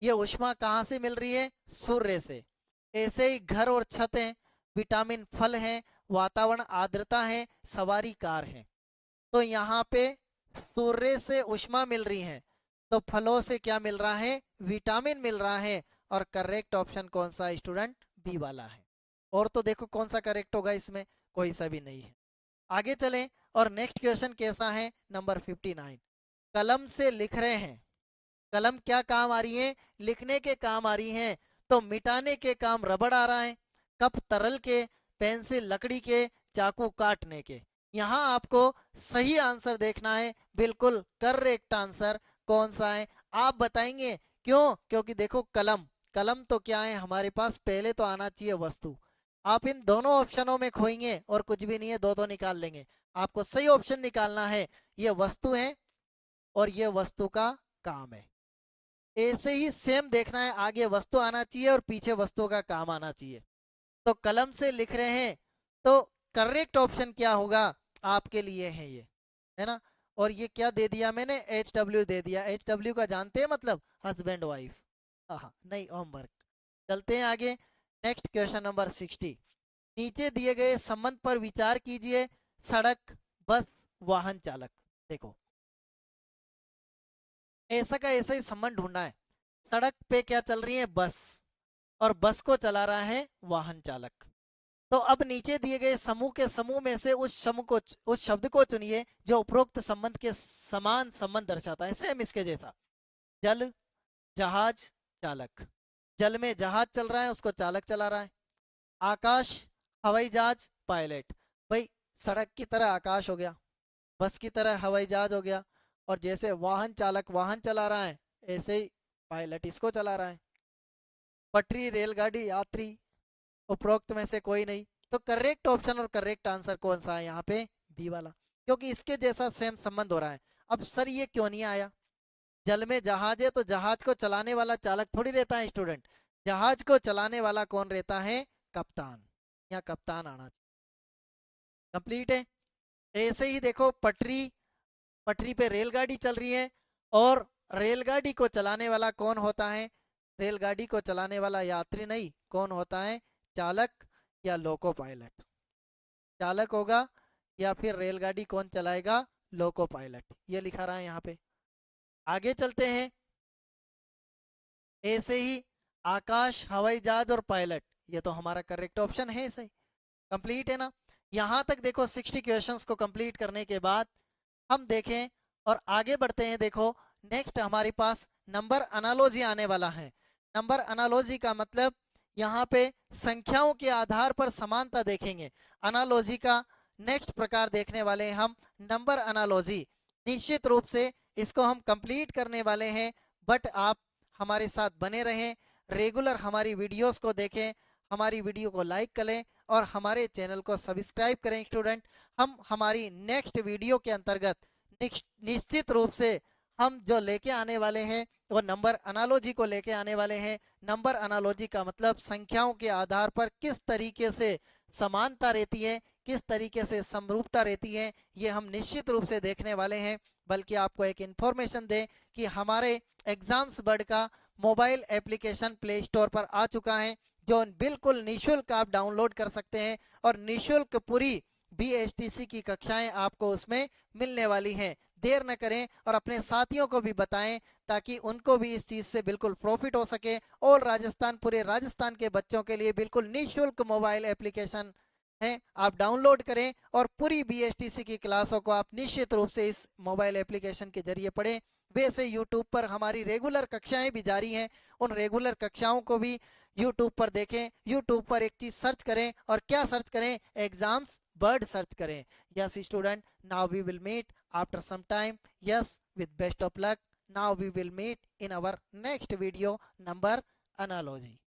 ये ऊष्मा कहाँ से मिल रही है? सूर्य से। ऐसे ही घर और छत है, विटामिन फल है, वातावरण आर्द्रता है, सवारी कार है। तो यहाँ पे सूर्य से ऊष्मा मिल रही है, तो फलों से क्या मिल रहा है? विटामिन मिल रहा है। और करेक्ट ऑप्शन कौन सा स्टूडेंट? बी वाला है। और तो देखो कौन सा करेक्ट होगा इसमें, कोई सा भी नहीं है। आगे चलें और नेक्स्ट क्वेश्चन कैसा है? नंबर 59, कलम से लिख रहे हैं। कलम क्या काम आ रही है? लिखने के काम आ रही है। तो मिटाने के काम रबड़ आ रहा है, कप तरल के, पेंसिल लकड़ी के, चाकू काटने के। यहाँ आपको सही आंसर देखना है, बिल्कुल करेक्ट आंसर कौन सा है आप बताएंगे। क्यों? क्योंकि देखो कलम, कलम तो क्या है हमारे पास, पहले तो आना चाहिए वस्तु। आप इन दोनों ऑप्शनों में खोएंगे और कुछ भी नहीं है, दो दो निकाल लेंगे। आपको सही ऑप्शन निकालना है, ये वस्तु है और ये वस्तु का काम है। ऐसे ही सेम देखना है, आगे वस्तु आना चाहिए और पीछे वस्तु का काम आना चाहिए। तो कलम से लिख रहे हैं, तो करेक्ट ऑप्शन क्या होगा आपके लिए है ये, है ना। और ये क्या दे दिया मैंने? HW दे दिया। HW का जानते हैं मतलब हस्बैंड वाइफ। हाँ नहीं, होमवर्क। चलते हैं आगे। नेक्स्ट क्वेश्चन नंबर 60, नीचे दिए गए संबंध पर विचार कीजिए। सड़क, बस, वाहन चालक। देखो ऐसा का ऐसा ही संबंध ढूंढना है। सड़क पे क्या चल रही है? बस, और बस को चला रहा है वाहन चालक। तो अब नीचे दिए गए समूह के समूह में से उस समूह को, उस शब्द को चुनिए जो उपरोक्त संबंध के समान संबंध दर्शाता है, सेम इसके जैसा। जल, जहाज, चालक। जल में जहाज चल रहा है, उसको चालक चला रहा है। आकाश, हवाई जहाज, पायलट। भाई सड़क की तरह आकाश हो गया, बस की तरह हवाई जहाज हो गया, और जैसे वाहन चालक वाहन चला रहा है, ऐसे ही पायलट इसको चला रहा है। पटरी, रेलगाड़ी, यात्री, उपरोक्त में से कोई नहीं। तो करेक्ट ऑप्शन और करेक्ट आंसर कौन सा है यहाँ पे? बी वाला, क्योंकि इसके जैसा सेम संबंध हो रहा है। अब सर ये क्यों नहीं आया? जल में जहाज है तो जहाज को चलाने वाला चालक थोड़ी रहता है स्टूडेंट, जहाज को चलाने वाला कौन रहता है? कप्तान। या कप्तान आना चाहिए। कंप्लीट है। ऐसे ही देखो पटरी, पटरी पे रेलगाड़ी चल रही है, और रेलगाड़ी को चलाने वाला कौन होता है? रेलगाड़ी को चलाने वाला यात्री नहीं, कौन होता है? चालक या लोको पायलट। चालक होगा, या फिर रेलगाड़ी कौन चलाएगा? Loco pilot. ये लिखा रहा है यहाँ पे। आगे चलते हैं। ऐसे ही आकाश, हवाई जहाज और पायलट, ये तो हमारा करेक्ट ऑप्शन है सही। कंप्लीट है ना। यहाँ तक देखो 60 क्वेश्चंस को कंप्लीट करने के बाद हम देखें और आगे बढ़ते हैं। देखो नेक्स्ट हमारे पास नंबर अनालॉजी आने वाला है। नंबर अनालॉजी का मतलब यहाँ पे संख्याओं के आधार पर समानता देखेंगे। अनालॉजी का नेक्स्ट प्रकार देखने वाले हैं हम, नंबर अनालॉजी। निश्चित रूप से इसको हम कंप्लीट करने वाले हैं, बट आप हमारे साथ बने रहें, रेगुलर हमारी वीडियोस को देखें, हमारी वीडियो को लाइक करें और हमारे चैनल को सब्सक्राइब करें स्टूडेंट। हम हमारी नेक्स्ट वीडियो के अंतर्गत निश्चित रूप से हम जो लेके आने वाले हैं वो नंबर अनालॉजी को लेके आने वाले हैं। नंबर अनालॉजी का मतलब संख्याओं के आधार पर किस तरीके से समानता रहती है, किस तरीके से समरूपता रहती है, ये हम निश्चित रूप से देखने वाले हैं। बल्कि आपको एक इन्फॉर्मेशन दें कि हमारे एग्जाम्स बर्ड का मोबाइल एप्लीकेशन प्ले स्टोर पर आ चुका है, जो बिल्कुल निःशुल्क आप डाउनलोड कर सकते हैं, और निःशुल्क पूरी BSTC की कक्षाएं आपको उसमें मिलने वाली हैं। देर न करें और अपने साथियों को भी बताएं, ताकि उनको भी इस चीज़ से बिल्कुल प्रॉफिट हो सके। और राजस्थान, पूरे राजस्थान के बच्चों के लिए बिल्कुल निःशुल्क मोबाइल एप्लीकेशन है, आप डाउनलोड करें और पूरी BSTC की क्लासों को आप निश्चित रूप से इस मोबाइल एप्लीकेशन के जरिए पढ़ें। वैसे यूट्यूब पर हमारी रेगुलर कक्षाएं भी जारी हैं, उन रेगुलर कक्षाओं को भी यूट्यूब पर देखें। यूट्यूब पर एक चीज सर्च करें, और क्या सर्च करें? एग्जाम्स बर्ड सर्च करें। Yes student, now we will meet after some time. Yes, with best of luck, now we will meet in our next video, number analogy.